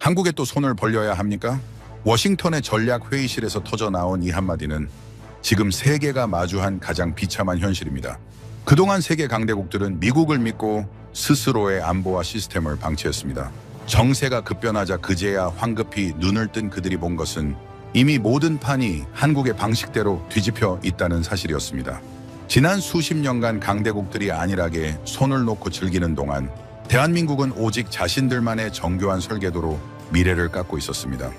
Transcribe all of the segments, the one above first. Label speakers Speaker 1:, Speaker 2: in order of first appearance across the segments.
Speaker 1: 한국에 또 손을 벌려야 합니까? 워싱턴의 전략회의실에서 터져 나온 이 한마디는 지금 세계가 마주한 가장 비참한 현실입니다. 그동안 세계 강대국들은 미국을 믿고 스스로의 안보와 시스템을 방치했습니다. 정세가 급변하자 그제야 황급히 눈을 뜬 그들이 본 것은 이미 모든 판이 한국의 방식대로 뒤집혀 있다는 사실이었습니다. 지난 수십 년간 강대국들이 안일하게 손을 놓고 즐기는 동안 대한민국은 오직 자신들만의 정교한 설계도로 미래를 깎고 있었습니다.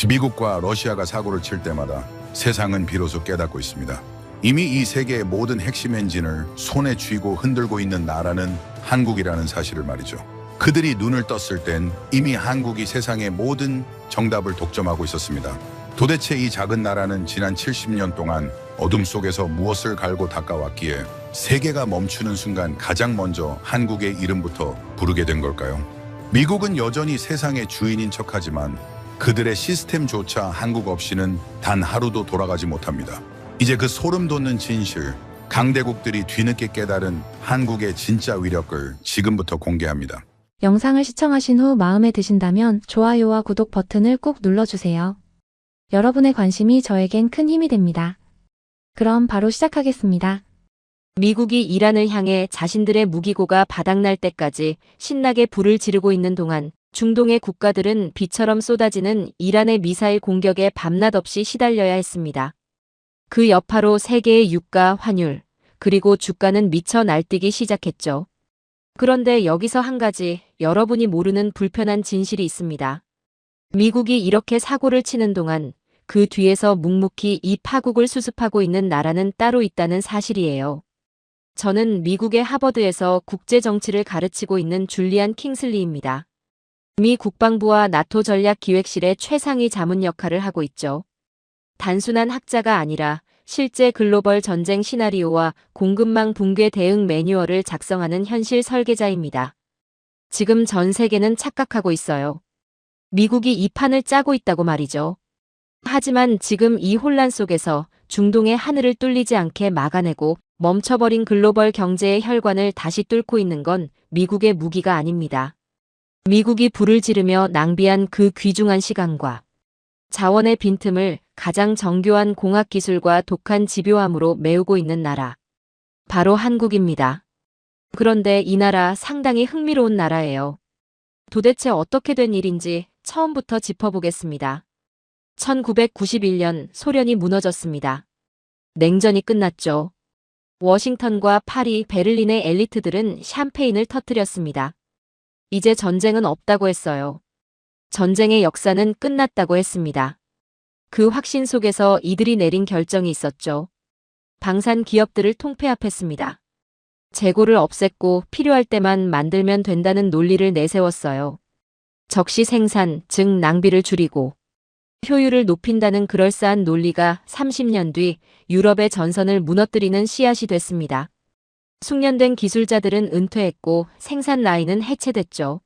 Speaker 1: 미국과 러시아가 사고를 칠 때마다 세상은 비로소 깨닫고 있습니다. 이미 이 세계의 모든 핵심 엔진을 손에 쥐고 흔들고 있는 나라는 한국이라는 사실을 말이죠. 그들이 눈을 떴을 땐 이미 한국이 세상의 모든 정답을 독점하고 있었습니다. 도대체 이 작은 나라는 지난 70년 동안 어둠 속에서 무엇을 갈고 닦아왔기에 세계가 멈추는 순간 가장 먼저 한국의 이름부터 부르게 된 걸까요? 미국은 여전히 세상의 주인인 척하지만 그들의 시스템조차 한국 없이는 단 하루도 돌아가지 못합니다. 이제 그 소름 돋는 진실, 강대국들이 뒤늦게 깨달은 한국의 진짜 위력을 지금부터 공개합니다.
Speaker 2: 영상을 시청하신 후 마음에 드신다면 좋아요와 구독 버튼을 꼭 눌러주세요. 여러분의 관심이 저에겐 큰 힘이 됩니다. 그럼 바로 시작하겠습니다.
Speaker 3: 미국이 이란을 향해 자신들의 무기고가 바닥날 때까지 신나게 불을 지르고 있는 동안 중동의 국가들은 비처럼 쏟아지는 이란의 미사일 공격에 밤낮 없이 시달려야 했습니다. 그 여파로 세계의 유가, 환율, 그리고 주가는 미쳐 날뛰기 시작했죠. 그런데 여기서 한 가지 여러분이 모르는 불편한 진실이 있습니다. 미국이 이렇게 사고를 치는 동안 그 뒤에서 묵묵히 이 파국을 수습하고 있는 나라는 따로 있다는 사실이에요. 저는 미국의 하버드에서 국제정치를 가르치고 있는 줄리안 킹슬리입니다. 미 국방부와 나토 전략기획실의 최상위 자문 역할을 하고 있죠. 단순한 학자가 아니라 실제 글로벌 전쟁 시나리오와 공급망 붕괴 대응 매뉴얼을 작성하는 현실 설계자입니다. 지금 전 세계는 착각하고 있어요. 미국이 이 판을 짜고 있다고 말이죠. 하지만 지금 이 혼란 속에서 중동의 하늘을 뚫리지 않게 막아내고 멈춰버린 글로벌 경제의 혈관을 다시 뚫고 있는 건 미국의 무기가 아닙니다. 미국이 불을 지르며 낭비한 그 귀중한 시간과 자원의 빈틈을 가장 정교한 공학기술과 독한 집요함으로 메우고 있는 나라. 바로 한국입니다. 그런데 이 나라 상당히 흥미로운 나라예요. 도대체 어떻게 된 일인지 처음부터 짚어보겠습니다. 1991년 소련이 무너졌습니다. 냉전이 끝났죠. 워싱턴과 파리, 베를린의 엘리트들은 샴페인을 터뜨렸습니다. 이제 전쟁은 없다고 했어요. 전쟁의 역사는 끝났다고 했습니다. 그 확신 속에서 이들이 내린 결정이 있었죠. 방산 기업들을 통폐합했습니다. 재고를 없앴고 필요할 때만 만들면 된다는 논리를 내세웠어요. 적시 생산, 즉 낭비를 줄이고 효율을 높인다는 그럴싸한 논리가 30년 뒤 유럽의 전선을 무너뜨리는 씨앗이 됐습니다. 숙련된 기술자들은 은퇴했고 생산 라인은 해체됐죠.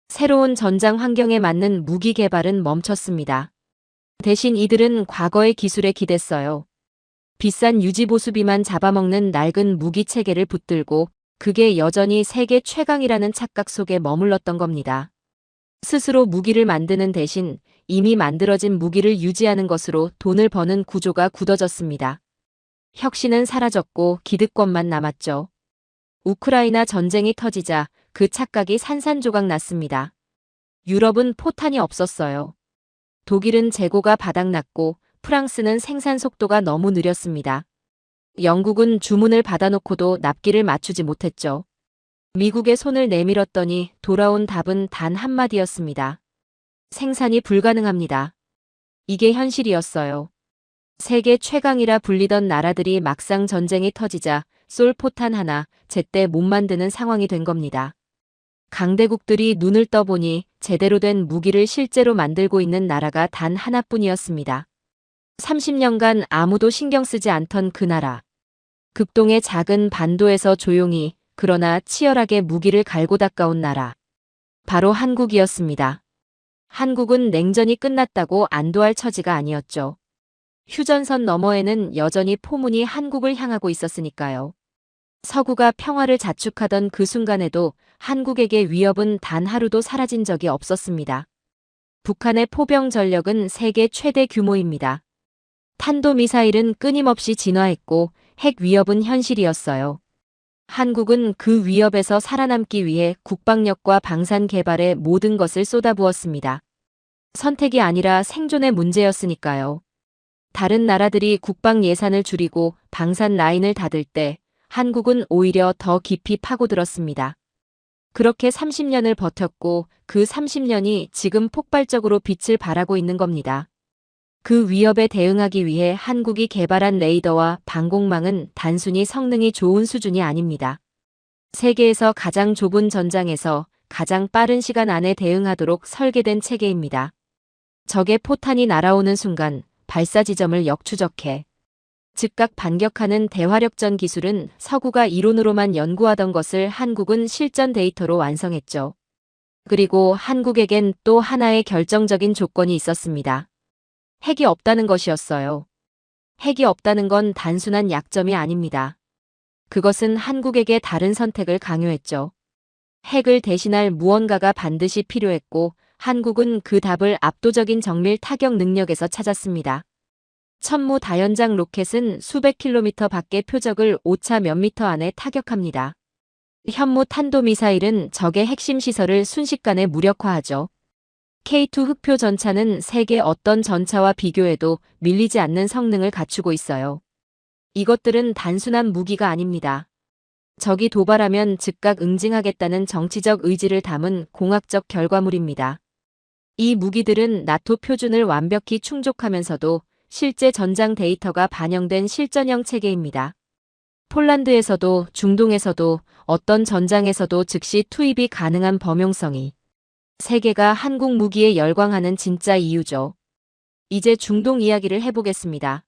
Speaker 3: 새로운 전장 환경에 맞는 무기 개발은 멈췄습니다. 대신 이들은 과거의 기술에 기댔어요. 비싼 유지보수비만 잡아먹는 낡은 무기 체계를 붙들고 그게 여전히 세계 최강이라는 착각 속에 머물렀던 겁니다. 스스로 무기를 만드는 대신 이미 만들어진 무기를 유지하는 것으로 돈을 버는 구조가 굳어졌습니다. 혁신은 사라졌고 기득권만 남았죠. 우크라이나 전쟁이 터지자 그 착각이 산산조각 났습니다. 유럽은 포탄이 없었어요. 독일은 재고가 바닥났고 프랑스는 생산 속도가 너무 느렸습니다. 영국은 주문을 받아놓고도 납기를 맞추지 못했죠. 미국의 손을 내밀었더니 돌아온 답은 단 한마디였습니다. 생산이 불가능합니다. 이게 현실이었어요. 세계 최강이라 불리던 나라들이 막상 전쟁이 터지자 쏠 포탄 하나 제때 못 만드는 상황이 된 겁니다. 강대국들이 눈을 떠보니 제대로 된 무기를 실제로 만들고 있는 나라가 단 하나뿐이었습니다. 30년간 아무도 신경 쓰지 않던 그 나라. 극동의 작은 반도에서 조용히 그러나 치열하게 무기를 갈고 닦아온 나라. 바로 한국이었습니다. 한국은 냉전이 끝났다고 안도할 처지가 아니었죠. 휴전선 너머에는 여전히 포문이 한국을 향하고 있었으니까요. 서구가 평화를 자축하던 그 순간에도 한국에게 위협은 단 하루도 사라진 적이 없었습니다. 북한의 포병 전력은 세계 최대 규모입니다. 탄도미사일은 끊임없이 진화했고 핵 위협은 현실이었어요. 한국은 그 위협에서 살아남기 위해 국방력과 방산 개발에 모든 것을 쏟아부었습니다. 선택이 아니라 생존의 문제였으니까요. 다른 나라들이 국방 예산을 줄이고 방산 라인을 닫을 때 한국은 오히려 더 깊이 파고들었습니다. 그렇게 30년을 버텼고 그 30년이 지금 폭발적으로 빛을 발하고 있는 겁니다. 그 위협에 대응하기 위해 한국이 개발한 레이더와 방공망은 단순히 성능이 좋은 수준이 아닙니다. 세계에서 가장 좁은 전장에서 가장 빠른 시간 안에 대응하도록 설계된 체계입니다. 적의 포탄이 날아오는 순간 발사 지점을 역추적해 즉각 반격하는 대화력전 기술은 서구가 이론으로만 연구하던 것을 한국은 실전 데이터로 완성했죠. 그리고 한국에겐 또 하나의 결정적인 조건이 있었습니다. 핵이 없다는 것이었어요. 핵이 없다는 건 단순한 약점이 아닙니다. 그것은 한국에게 다른 선택을 강요했죠. 핵을 대신할 무언가가 반드시 필요했고 한국은 그 답을 압도적인 정밀 타격 능력에서 찾았습니다. 천무 다연장 로켓은 수백 킬로미터 밖의 표적을 오차 몇 미터 안에 타격합니다. 현무 탄도미사일은 적의 핵심 시설을 순식간에 무력화하죠. K2 흑표 전차는 세계 어떤 전차와 비교해도 밀리지 않는 성능을 갖추고 있어요. 이것들은 단순한 무기가 아닙니다. 적이 도발하면 즉각 응징하겠다는 정치적 의지를 담은 공학적 결과물입니다. 이 무기들은 나토 표준을 완벽히 충족하면서도 실제 전장 데이터가 반영된 실전형 체계입니다. 폴란드에서도 중동에서도 어떤 전장에서도 즉시 투입이 가능한 범용성이 세계가 한국 무기에 열광하는 진짜 이유죠. 이제 중동 이야기를 해보겠습니다.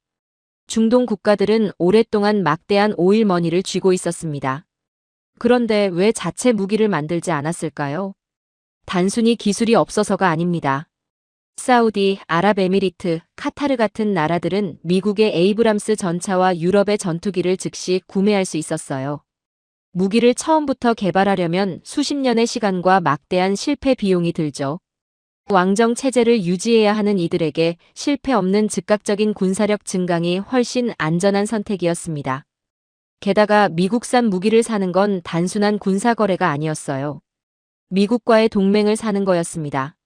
Speaker 3: 중동 국가들은 오랫동안 막대한 오일 머니를 쥐고 있었습니다. 그런데 왜 자체 무기를 만들지 않았을까요? 단순히 기술이 없어서가 아닙니다. 사우디, 아랍에미리트, 카타르 같은 나라들은 미국의 에이브람스 전차와 유럽의 전투기를 즉시 구매할 수 있었어요. 무기를 처음부터 개발하려면 수십 년의 시간과 막대한 실패 비용이 들죠. 왕정 체제를 유지해야 하는 이들에게 실패 없는 즉각적인 군사력 증강이 훨씬 안전한 선택이었습니다. 게다가 미국산 무기를 사는 건 단순한 군사 거래가 아니었어요. 미국과의 동맹을 사는 거였습니다.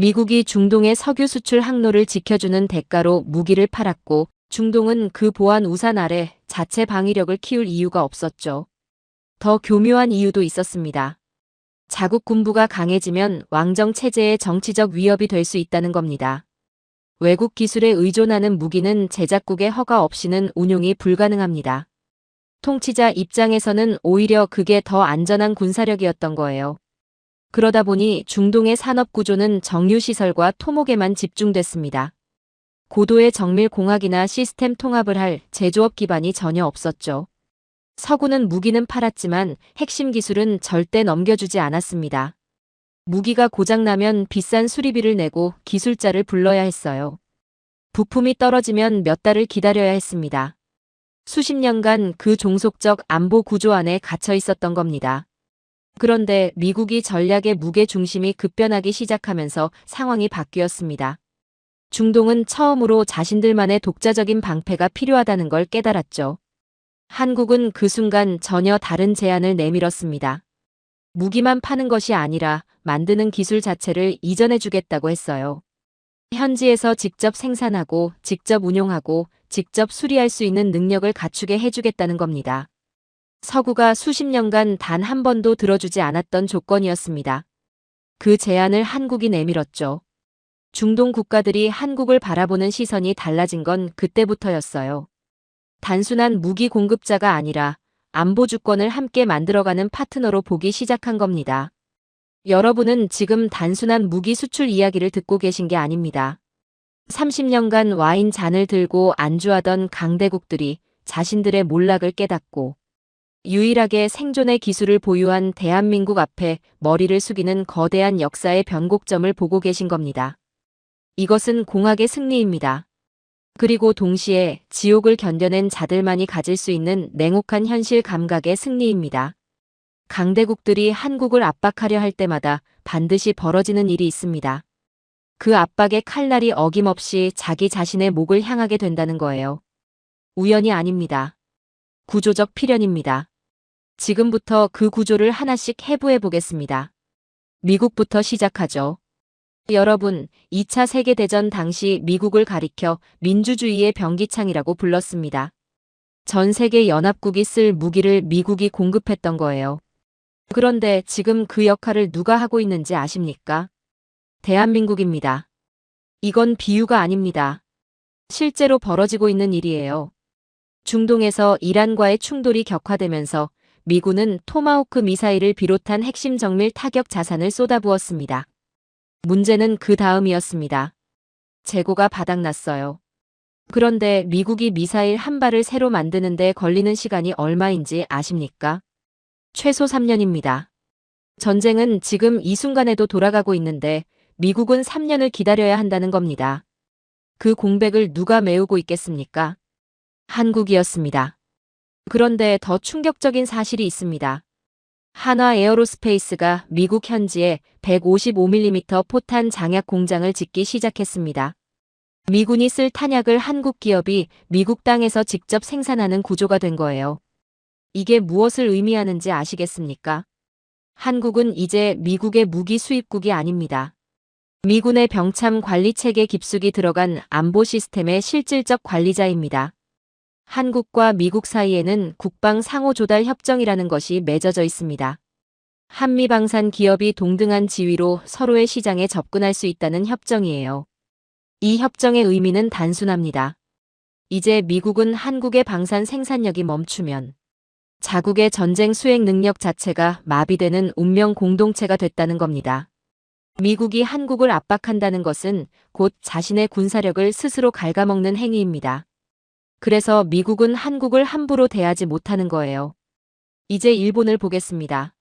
Speaker 3: 미국이 중동의 석유 수출 항로를 지켜주는 대가로 무기를 팔았고 중동은 그 보안 우산 아래 자체 방위력을 키울 이유가 없었죠. 더 교묘한 이유도 있었습니다. 자국 군부가 강해지면 왕정 체제의 정치적 위협이 될 수 있다는 겁니다. 외국 기술에 의존하는 무기는 제작국의 허가 없이는 운용이 불가능합니다. 통치자 입장에서는 오히려 그게 더 안전한 군사력이었던 거예요. 그러다 보니 중동의 산업 구조는 정유시설과 토목에만 집중됐습니다. 고도의 정밀 공학이나 시스템 통합을 할 제조업 기반이 전혀 없었죠. 서구는 무기는 팔았지만 핵심 기술은 절대 넘겨주지 않았습니다. 무기가 고장나면 비싼 수리비를 내고 기술자를 불러야 했어요. 부품이 떨어지면 몇 달을 기다려야 했습니다. 수십 년간 그 종속적 안보 구조 안에 갇혀 있었던 겁니다. 그런데 미국이 전략의 무게 중심이 급변하기 시작하면서 상황이 바뀌었습니다. 중동은 처음으로 자신들만의 독자적인 방패가 필요하다는 걸 깨달았죠. 한국은 그 순간 전혀 다른 제안을 내밀었습니다. 무기만 파는 것이 아니라 만드는 기술 자체를 이전해주겠다고 했어요. 현지에서 직접 생산하고 직접 운용하고 직접 수리할 수 있는 능력을 갖추게 해주겠다는 겁니다. 서구가 수십 년간 단 한 번도 들어주지 않았던 조건이었습니다. 그 제안을 한국이 내밀었죠. 중동 국가들이 한국을 바라보는 시선이 달라진 건 그때부터였어요. 단순한 무기 공급자가 아니라 안보 주권을 함께 만들어가는 파트너로 보기 시작한 겁니다. 여러분은 지금 단순한 무기 수출 이야기를 듣고 계신 게 아닙니다. 30년간 와인 잔을 들고 안주하던 강대국들이 자신들의 몰락을 깨닫고 유일하게 생존의 기술을 보유한 대한민국 앞에 머리를 숙이는 거대한 역사의 변곡점을 보고 계신 겁니다. 이것은 공학의 승리입니다. 그리고 동시에 지옥을 견뎌낸 자들만이 가질 수 있는 냉혹한 현실 감각의 승리입니다. 강대국들이 한국을 압박하려 할 때마다 반드시 벌어지는 일이 있습니다. 그 압박의 칼날이 어김없이 자기 자신의 목을 향하게 된다는 거예요. 우연이 아닙니다. 구조적 필연입니다. 지금부터 그 구조를 하나씩 해부해 보겠습니다. 미국부터 시작하죠. 여러분, 2차 세계대전 당시 미국을 가리켜 민주주의의 병기창이라고 불렀습니다. 전 세계 연합국이 쓸 무기를 미국이 공급했던 거예요. 그런데 지금 그 역할을 누가 하고 있는지 아십니까? 대한민국입니다. 이건 비유가 아닙니다. 실제로 벌어지고 있는 일이에요. 중동에서 이란과의 충돌이 격화되면서 미군은 토마호크 미사일을 비롯한 핵심 정밀 타격 자산을 쏟아부었습니다. 문제는 그 다음이었습니다. 재고가 바닥났어요. 그런데 미국이 미사일 한 발을 새로 만드는데 걸리는 시간이 얼마인지 아십니까? 최소 3년입니다. 전쟁은 지금 이 순간에도 돌아가고 있는데 미국은 3년을 기다려야 한다는 겁니다. 그 공백을 누가 메우고 있겠습니까? 한국이었습니다. 그런데 더 충격적인 사실이 있습니다. 한화 에어로스페이스가 미국 현지에 155mm 포탄 장약 공장을 짓기 시작했습니다. 미군이 쓸 탄약을 한국 기업이 미국 땅에서 직접 생산하는 구조가 된 거예요. 이게 무엇을 의미하는지 아시겠습니까? 한국은 이제 미국의 무기 수입국이 아닙니다. 미군의 병참 관리 체계 깊숙이 들어간 안보 시스템의 실질적 관리자입니다. 한국과 미국 사이에는 국방 상호 조달 협정이라는 것이 맺어져 있습니다. 한미방산 기업이 동등한 지위로 서로의 시장에 접근할 수 있다는 협정이에요. 이 협정의 의미는 단순합니다. 이제 미국은 한국의 방산 생산력이 멈추면 자국의 전쟁 수행 능력 자체가 마비되는 운명 공동체가 됐다는 겁니다. 미국이 한국을 압박한다는 것은 곧 자신의 군사력을 스스로 갉아먹는 행위입니다. 그래서 미국은 한국을 함부로 대하지 못하는 거예요. 이제 일본을 보겠습니다.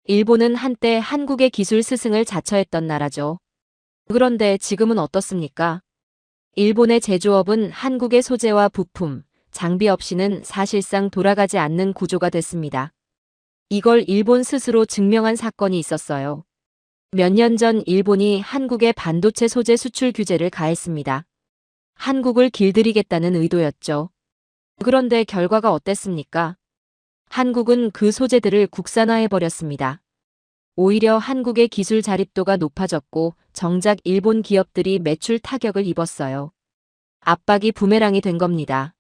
Speaker 3: 일본은 한때 한국의 기술 스승을 자처했던 나라죠. 그런데 지금은 어떻습니까? 일본의 제조업은 한국의 소재와 부품, 장비 없이는 사실상 돌아가지 않는 구조가 됐습니다. 이걸 일본 스스로 증명한 사건이 있었어요. 몇 년 전 일본이 한국의 반도체 소재 수출 규제를 가했습니다. 한국을 길들이겠다는 의도였죠. 그런데 결과가 어땠습니까? 한국은 그 소재들을 국산화해버렸습니다. 오히려 한국의 기술 자립도가 높아졌고 정작 일본 기업들이 매출 타격을 입었어요. 압박이 부메랑이 된 겁니다.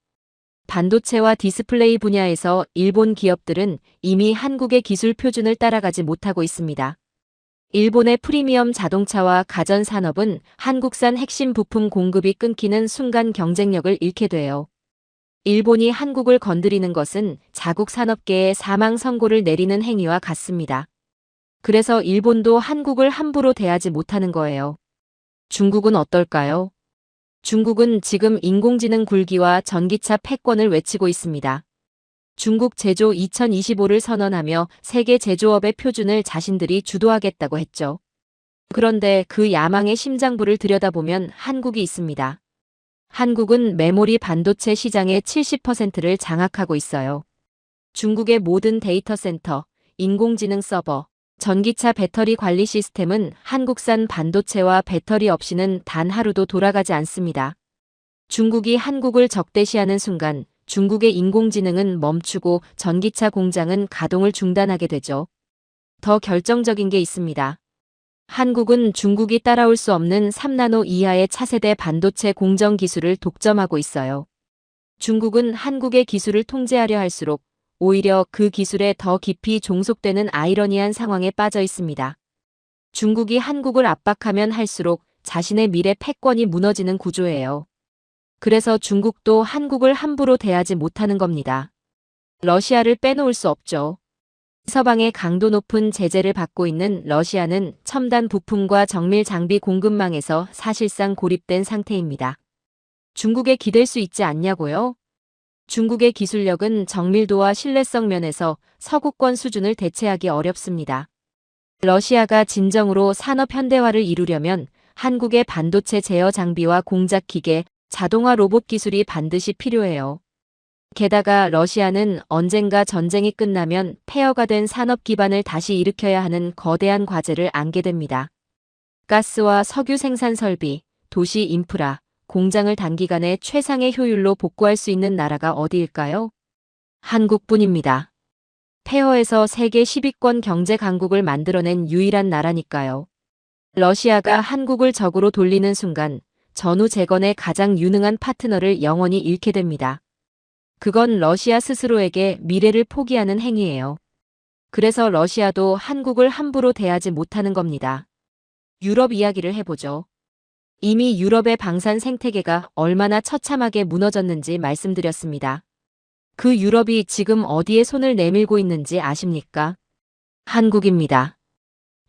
Speaker 3: 반도체와 디스플레이 분야에서 일본 기업들은 이미 한국의 기술 표준을 따라가지 못하고 있습니다. 일본의 프리미엄 자동차와 가전 산업은 한국산 핵심 부품 공급이 끊기는 순간 경쟁력을 잃게 돼요. 일본이 한국을 건드리는 것은 자국 산업계에 사망 선고를 내리는 행위와 같습니다. 그래서 일본도 한국을 함부로 대하지 못하는 거예요. 중국은 어떨까요? 중국은 지금 인공지능 굴기와 전기차 패권을 외치고 있습니다. 중국 제조 2025를 선언하며 세계 제조업의 표준을 자신들이 주도하겠다고 했죠. 그런데 그 야망의 심장부를 들여다보면 한국이 있습니다. 한국은 메모리 반도체 시장의 70%를 장악하고 있어요. 중국의 모든 데이터 센터, 인공지능 서버, 전기차 배터리 관리 시스템은 한국산 반도체와 배터리 없이는 단 하루도 돌아가지 않습니다. 중국이 한국을 적대시하는 순간 중국의 인공지능은 멈추고 전기차 공장은 가동을 중단하게 되죠. 더 결정적인 게 있습니다. 한국은 중국이 따라올 수 없는 3나노 이하의 차세대 반도체 공정 기술을 독점하고 있어요. 중국은 한국의 기술을 통제하려 할수록 오히려 그 기술에 더 깊이 종속되는 아이러니한 상황에 빠져 있습니다. 중국이 한국을 압박하면 할수록 자신의 미래 패권이 무너지는 구조예요. 그래서 중국도 한국을 함부로 대하지 못하는 겁니다. 러시아를 빼놓을 수 없죠. 서방의 강도 높은 제재를 받고 있는 러시아는 첨단 부품과 정밀 장비 공급망에서 사실상 고립된 상태입니다. 중국에 기댈 수 있지 않냐고요? 중국의 기술력은 정밀도와 신뢰성 면에서 서구권 수준을 대체하기 어렵습니다. 러시아가 진정으로 산업 현대화를 이루려면 한국의 반도체 제어 장비와 공작 기계, 자동화 로봇 기술이 반드시 필요해요. 게다가 러시아는 언젠가 전쟁이 끝나면 폐허가 된 산업 기반을 다시 일으켜야 하는 거대한 과제를 안게 됩니다. 가스와 석유 생산 설비, 도시 인프라, 공장을 단기간에 최상의 효율로 복구할 수 있는 나라가 어디일까요? 한국뿐입니다. 폐허에서 세계 10위권 경제 강국을 만들어낸 유일한 나라니까요. 러시아가 한국을 적으로 돌리는 순간 전후 재건의 가장 유능한 파트너를 영원히 잃게 됩니다. 그건 러시아 스스로에게 미래를 포기하는 행위예요. 그래서 러시아도 한국을 함부로 대하지 못하는 겁니다. 유럽 이야기를 해보죠. 이미 유럽의 방산 생태계가 얼마나 처참하게 무너졌는지 말씀드렸습니다. 그 유럽이 지금 어디에 손을 내밀고 있는지 아십니까? 한국입니다.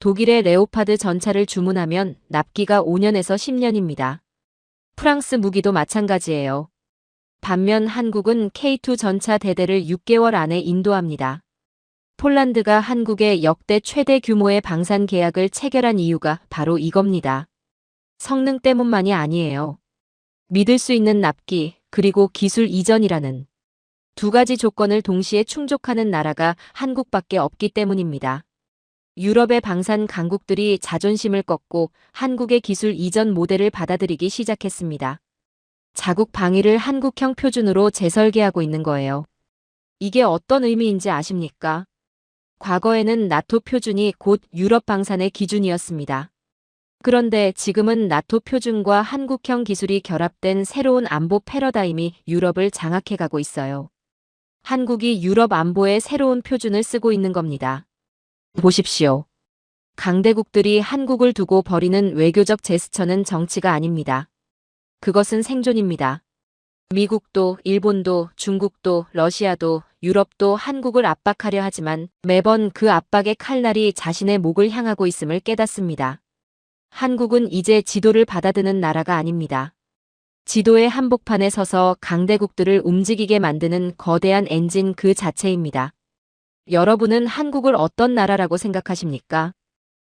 Speaker 3: 독일의 레오파드 전차를 주문하면 납기가 5년에서 10년입니다. 프랑스 무기도 마찬가지예요. 반면 한국은 K2 전차 대대를 6개월 안에 인도합니다. 폴란드가 한국에 역대 최대 규모의 방산 계약을 체결한 이유가 바로 이겁니다. 성능 때문만이 아니에요. 믿을 수 있는 납기, 그리고 기술 이전이라는 두 가지 조건을 동시에 충족하는 나라가 한국밖에 없기 때문입니다. 유럽의 방산 강국들이 자존심을 꺾고 한국의 기술 이전 모델을 받아들이기 시작했습니다. 자국 방위를 한국형 표준으로 재설계하고 있는 거예요. 이게 어떤 의미인지 아십니까? 과거에는 나토 표준이 곧 유럽 방산의 기준이었습니다. 그런데 지금은 나토 표준과 한국형 기술이 결합된 새로운 안보 패러다임이 유럽을 장악해가고 있어요. 한국이 유럽 안보의 새로운 표준을 쓰고 있는 겁니다. 보십시오. 강대국들이 한국을 두고 벌이는 외교적 제스처는 정치가 아닙니다. 그것은 생존입니다. 미국도, 일본도, 중국도, 러시아도, 유럽도 한국을 압박하려 하지만 매번 그 압박의 칼날이 자신의 목을 향하고 있음을 깨닫습니다. 한국은 이제 지도를 받아드는 나라가 아닙니다. 지도의 한복판에 서서 강대국들을 움직이게 만드는 거대한 엔진 그 자체입니다. 여러분은 한국을 어떤 나라라고 생각하십니까?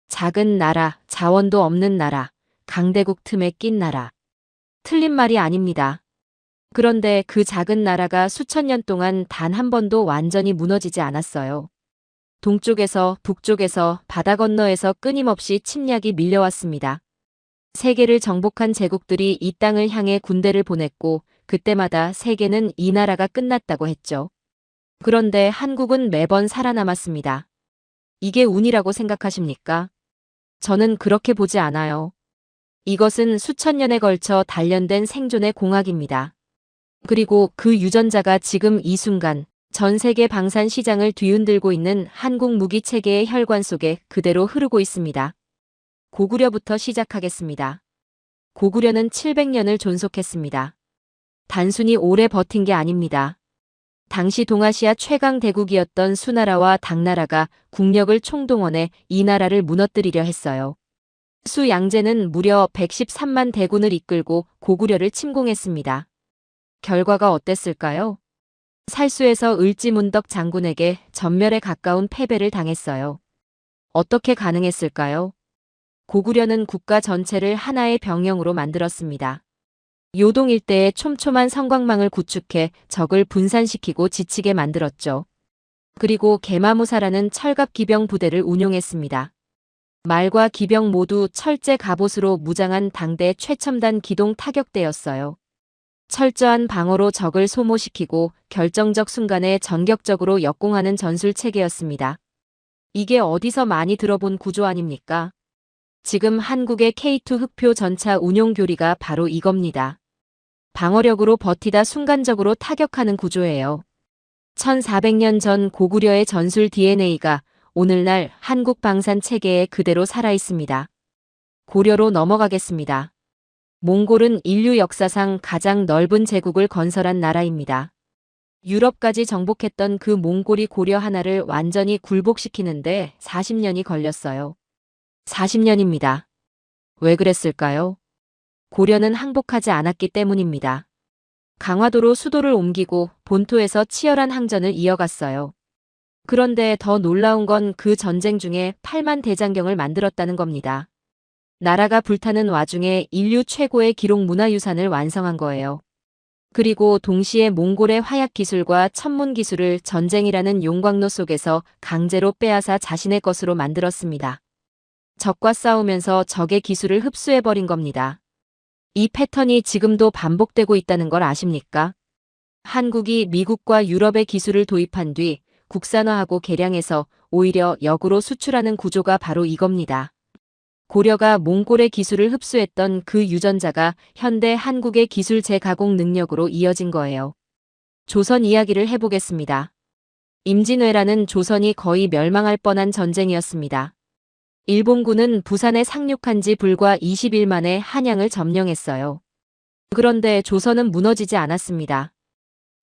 Speaker 3: 작은 나라, 자원도 없는 나라, 강대국 틈에 낀 나라. 틀린 말이 아닙니다. 그런데 그 작은 나라가 수천 년 동안 단 한 번도 완전히 무너지지 않았어요. 동쪽에서, 북쪽에서, 바다 건너에서 끊임없이 침략이 밀려왔습니다. 세계를 정복한 제국들이 이 땅을 향해 군대를 보냈고 그때마다 세계는 이 나라가 끝났다고 했죠. 그런데 한국은 매번 살아남았습니다. 이게 운이라고 생각하십니까? 저는 그렇게 보지 않아요. 이것은 수천 년에 걸쳐 단련된 생존의 공학입니다. 그리고 그 유전자가 지금 이 순간 전 세계 방산 시장을 뒤흔들고 있는 한국 무기 체계의 혈관 속에 그대로 흐르고 있습니다. 고구려부터 시작하겠습니다. 고구려는 700년을 존속했습니다. 단순히 오래 버틴 게 아닙니다. 당시 동아시아 최강 대국이었던 수나라와 당나라가 국력을 총동원해 이 나라를 무너뜨리려 했어요. 수양제는 무려 113만 대군을 이끌고 고구려를 침공했습니다. 결과가 어땠을까요? 살수에서 을지문덕 장군에게 전멸에 가까운 패배를 당했어요. 어떻게 가능했을까요? 고구려는 국가 전체를 하나의 병영으로 만들었습니다. 요동 일대에 촘촘한 성곽망을 구축해 적을 분산시키고 지치게 만들었죠. 그리고 개마무사라는 철갑 기병 부대를 운용했습니다. 말과 기병 모두 철제 갑옷으로 무장한 당대 최첨단 기동 타격대였어요. 철저한 방어로 적을 소모시키고 결정적 순간에 전격적으로 역공하는 전술 체계였습니다. 이게 어디서 많이 들어본 구조 아닙니까? 지금 한국의 K2 흑표 전차 운용 교리가 바로 이겁니다. 방어력으로 버티다 순간적으로 타격하는 구조예요. 1400년 전 고구려의 전술 DNA가 오늘날 한국 방산 체계에 그대로 살아있습니다. 고려로 넘어가겠습니다. 몽골은 인류 역사상 가장 넓은 제국을 건설한 나라입니다. 유럽까지 정복했던 그 몽골이 고려 하나를 완전히 굴복시키는데 40년이 걸렸어요. 40년입니다. 왜 그랬을까요? 고려는 항복하지 않았기 때문입니다. 강화도로 수도를 옮기고 본토에서 치열한 항전을 이어갔어요. 그런데 더 놀라운 건 그 전쟁 중에 8만 대장경을 만들었다는 겁니다. 나라가 불타는 와중에 인류 최고의 기록 문화유산을 완성한 거예요. 그리고 동시에 몽골의 화약 기술과 천문 기술을 전쟁이라는 용광로 속에서 강제로 빼앗아 자신의 것으로 만들었습니다. 적과 싸우면서 적의 기술을 흡수해버린 겁니다. 이 패턴이 지금도 반복되고 있다는 걸 아십니까? 한국이 미국과 유럽의 기술을 도입한 뒤 국산화하고 개량해서 오히려 역으로 수출하는 구조가 바로 이겁니다. 고려가 몽골의 기술을 흡수했던 그 유전자가 현대 한국의 기술 재가공 능력으로 이어진 거예요. 조선 이야기를 해보겠습니다. 임진왜란은 조선이 거의 멸망할 뻔한 전쟁이었습니다. 일본군은 부산에 상륙한 지 불과 20일 만에 한양을 점령했어요. 그런데 조선은 무너지지 않았습니다.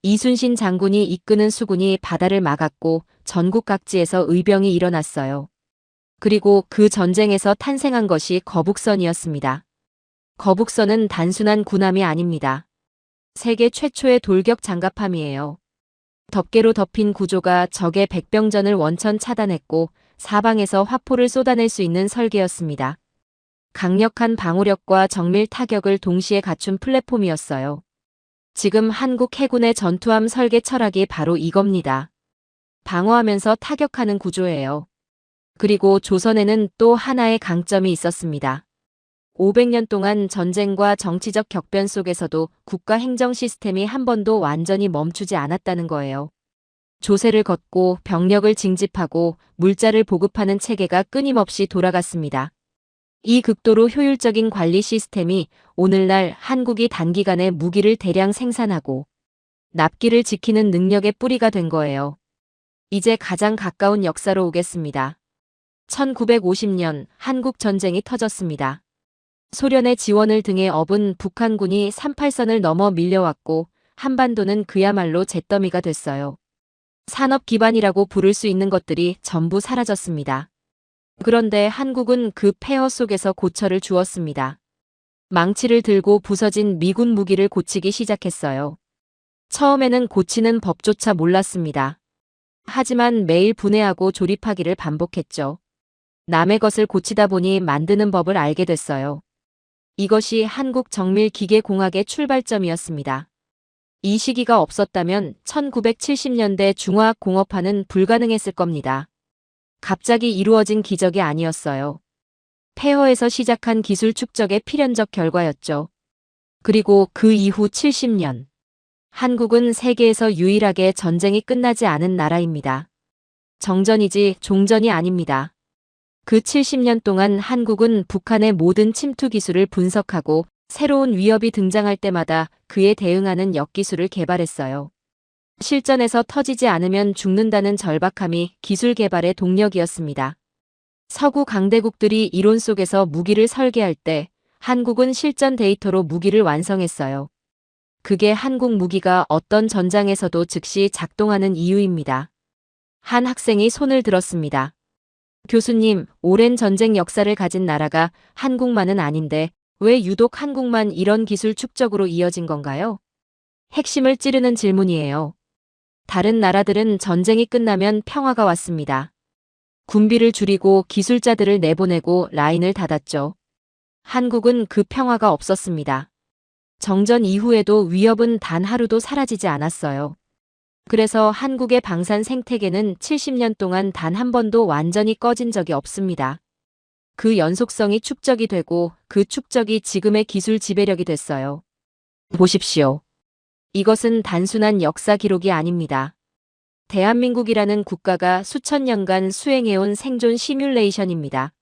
Speaker 3: 이순신 장군이 이끄는 수군이 바다를 막았고 전국 각지에서 의병이 일어났어요. 그리고 그 전쟁에서 탄생한 것이 거북선이었습니다. 거북선은 단순한 군함이 아닙니다. 세계 최초의 돌격 장갑함이에요. 덮개로 덮인 구조가 적의 백병전을 원천 차단했고 사방에서 화포를 쏟아낼 수 있는 설계였습니다. 강력한 방호력과 정밀 타격을 동시에 갖춘 플랫폼이었어요. 지금 한국 해군의 전투함 설계 철학이 바로 이겁니다. 방어하면서 타격하는 구조예요. 그리고 조선에는 또 하나의 강점이 있었습니다. 500년 동안 전쟁과 정치적 격변 속에서도 국가 행정 시스템이 한 번도 완전히 멈추지 않았다는 거예요. 조세를 걷고 병력을 징집하고 물자를 보급하는 체계가 끊임없이 돌아갔습니다. 이 극도로 효율적인 관리 시스템이 오늘날 한국이 단기간에 무기를 대량 생산하고 납기를 지키는 능력의 뿌리가 된 거예요. 이제 가장 가까운 역사로 오겠습니다. 1950년 한국 전쟁이 터졌습니다. 소련의 지원을 등에 업은 북한군이 38선을 넘어 밀려왔고 한반도는 그야말로 잿더미가 됐어요. 산업 기반이라고 부를 수 있는 것들이 전부 사라졌습니다. 그런데 한국은 그 폐허 속에서 고철을 주었습니다. 망치를 들고 부서진 미군 무기를 고치기 시작했어요. 처음에는 고치는 법조차 몰랐습니다. 하지만 매일 분해하고 조립하기를 반복했죠. 남의 것을 고치다 보니 만드는 법을 알게 됐어요. 이것이 한국 정밀기계공학의 출발점이었습니다. 이 시기가 없었다면 1970년대 중화학공업화는 불가능했을 겁니다. 갑자기 이루어진 기적이 아니었어요. 폐허에서 시작한 기술 축적의 필연적 결과였죠. 그리고 그 이후 70년. 한국은 세계에서 유일하게 전쟁이 끝나지 않은 나라입니다. 정전이지 종전이 아닙니다. 그 70년 동안 한국은 북한의 모든 침투 기술을 분석하고 새로운 위협이 등장할 때마다 그에 대응하는 역기술을 개발했어요. 실전에서 터지지 않으면 죽는다는 절박함이 기술 개발의 동력이었습니다. 서구 강대국들이 이론 속에서 무기를 설계할 때 한국은 실전 데이터로 무기를 완성했어요. 그게 한국 무기가 어떤 전장에서도 즉시 작동하는 이유입니다. 한 학생이 손을 들었습니다. 교수님, 오랜 전쟁 역사를 가진 나라가 한국만은 아닌데 왜 유독 한국만 이런 기술 축적으로 이어진 건가요? 핵심을 찌르는 질문이에요. 다른 나라들은 전쟁이 끝나면 평화가 왔습니다. 군비를 줄이고 기술자들을 내보내고 라인을 닫았죠. 한국은 그 평화가 없었습니다. 정전 이후에도 위협은 단 하루도 사라지지 않았어요. 그래서 한국의 방산 생태계는 70년 동안 단 한 번도 완전히 꺼진 적이 없습니다. 그 연속성이 축적이 되고 그 축적이 지금의 기술 지배력이 됐어요. 보십시오. 이것은 단순한 역사 기록이 아닙니다. 대한민국이라는 국가가 수천 년간 수행해온 생존 시뮬레이션입니다.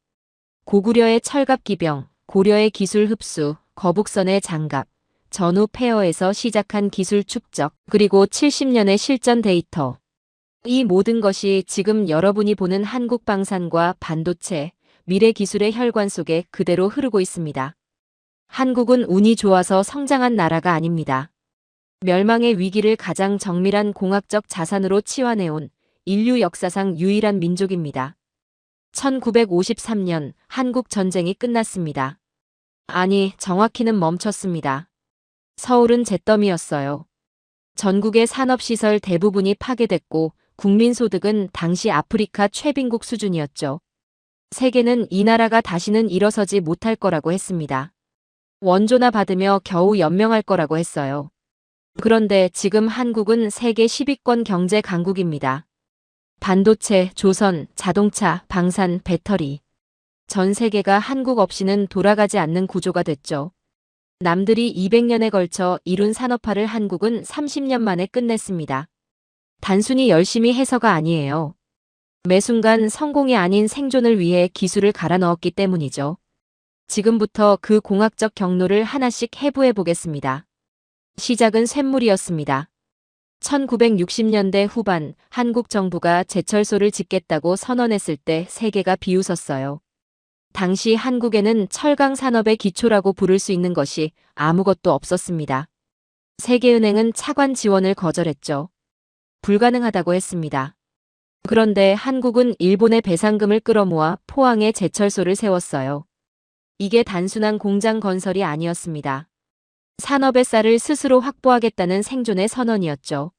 Speaker 3: 고구려의 철갑기병, 고려의 기술 흡수, 거북선의 장갑, 전후 폐허에서 시작한 기술 축적, 그리고 70년의 실전 데이터. 이 모든 것이 지금 여러분이 보는 한국 방산과 반도체, 미래 기술의 혈관 속에 그대로 흐르고 있습니다. 한국은 운이 좋아서 성장한 나라가 아닙니다. 멸망의 위기를 가장 정밀한 공학적 자산으로 치환해온 인류 역사상 유일한 민족입니다. 1953년 한국 전쟁이 끝났습니다. 아니, 정확히는 멈췄습니다. 서울은 잿더미였어요. 전국의 산업시설 대부분이 파괴됐고 국민소득은 당시 아프리카 최빈국 수준이었죠. 세계는 이 나라가 다시는 일어서지 못할 거라고 했습니다. 원조나 받으며 겨우 연명할 거라고 했어요. 그런데 지금 한국은 세계 10위권 경제 강국입니다. 반도체, 조선, 자동차, 방산, 배터리. 전 세계가 한국 없이는 돌아가지 않는 구조가 됐죠. 남들이 200년에 걸쳐 이룬 산업화를 한국은 30년 만에 끝냈습니다. 단순히 열심히 해서가 아니에요. 매 순간 성공이 아닌 생존을 위해 기술을 갈아 넣었기 때문이죠. 지금부터 그 공학적 경로를 하나씩 해부해 보겠습니다. 시작은 쇳물이었습니다. 1960년대 후반 한국 정부가 제철소를 짓겠다고 선언했을 때 세계가 비웃었어요. 당시 한국에는 철강 산업의 기초라고 부를 수 있는 것이 아무것도 없었습니다. 세계은행은 차관 지원을 거절했죠. 불가능하다고 했습니다. 그런데 한국은 일본의 배상금을 끌어모아 포항에 제철소를 세웠어요. 이게 단순한 공장 건설이 아니었습니다. 산업의 쌀을 스스로 확보하겠다는 생존의 선언이었죠.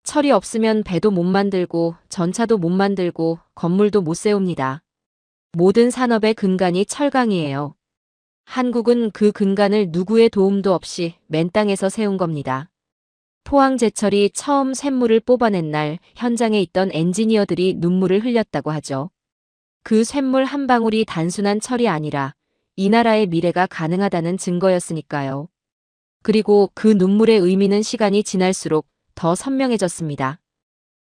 Speaker 3: 철이 없으면 배도 못 만들고 전차도 못 만들고 건물도 못 세웁니다. 모든 산업의 근간이 철강이에요. 한국은 그 근간을 누구의 도움도 없이 맨 땅에서 세운 겁니다. 포항제철이 처음 쇳물을 뽑아낸 날 현장에 있던 엔지니어들이 눈물을 흘렸다고 하죠. 그 쇳물 한 방울이 단순한 철이 아니라 이 나라의 미래가 가능하다는 증거였으니까요. 그리고 그 눈물의 의미는 시간이 지날수록 더 선명해졌습니다.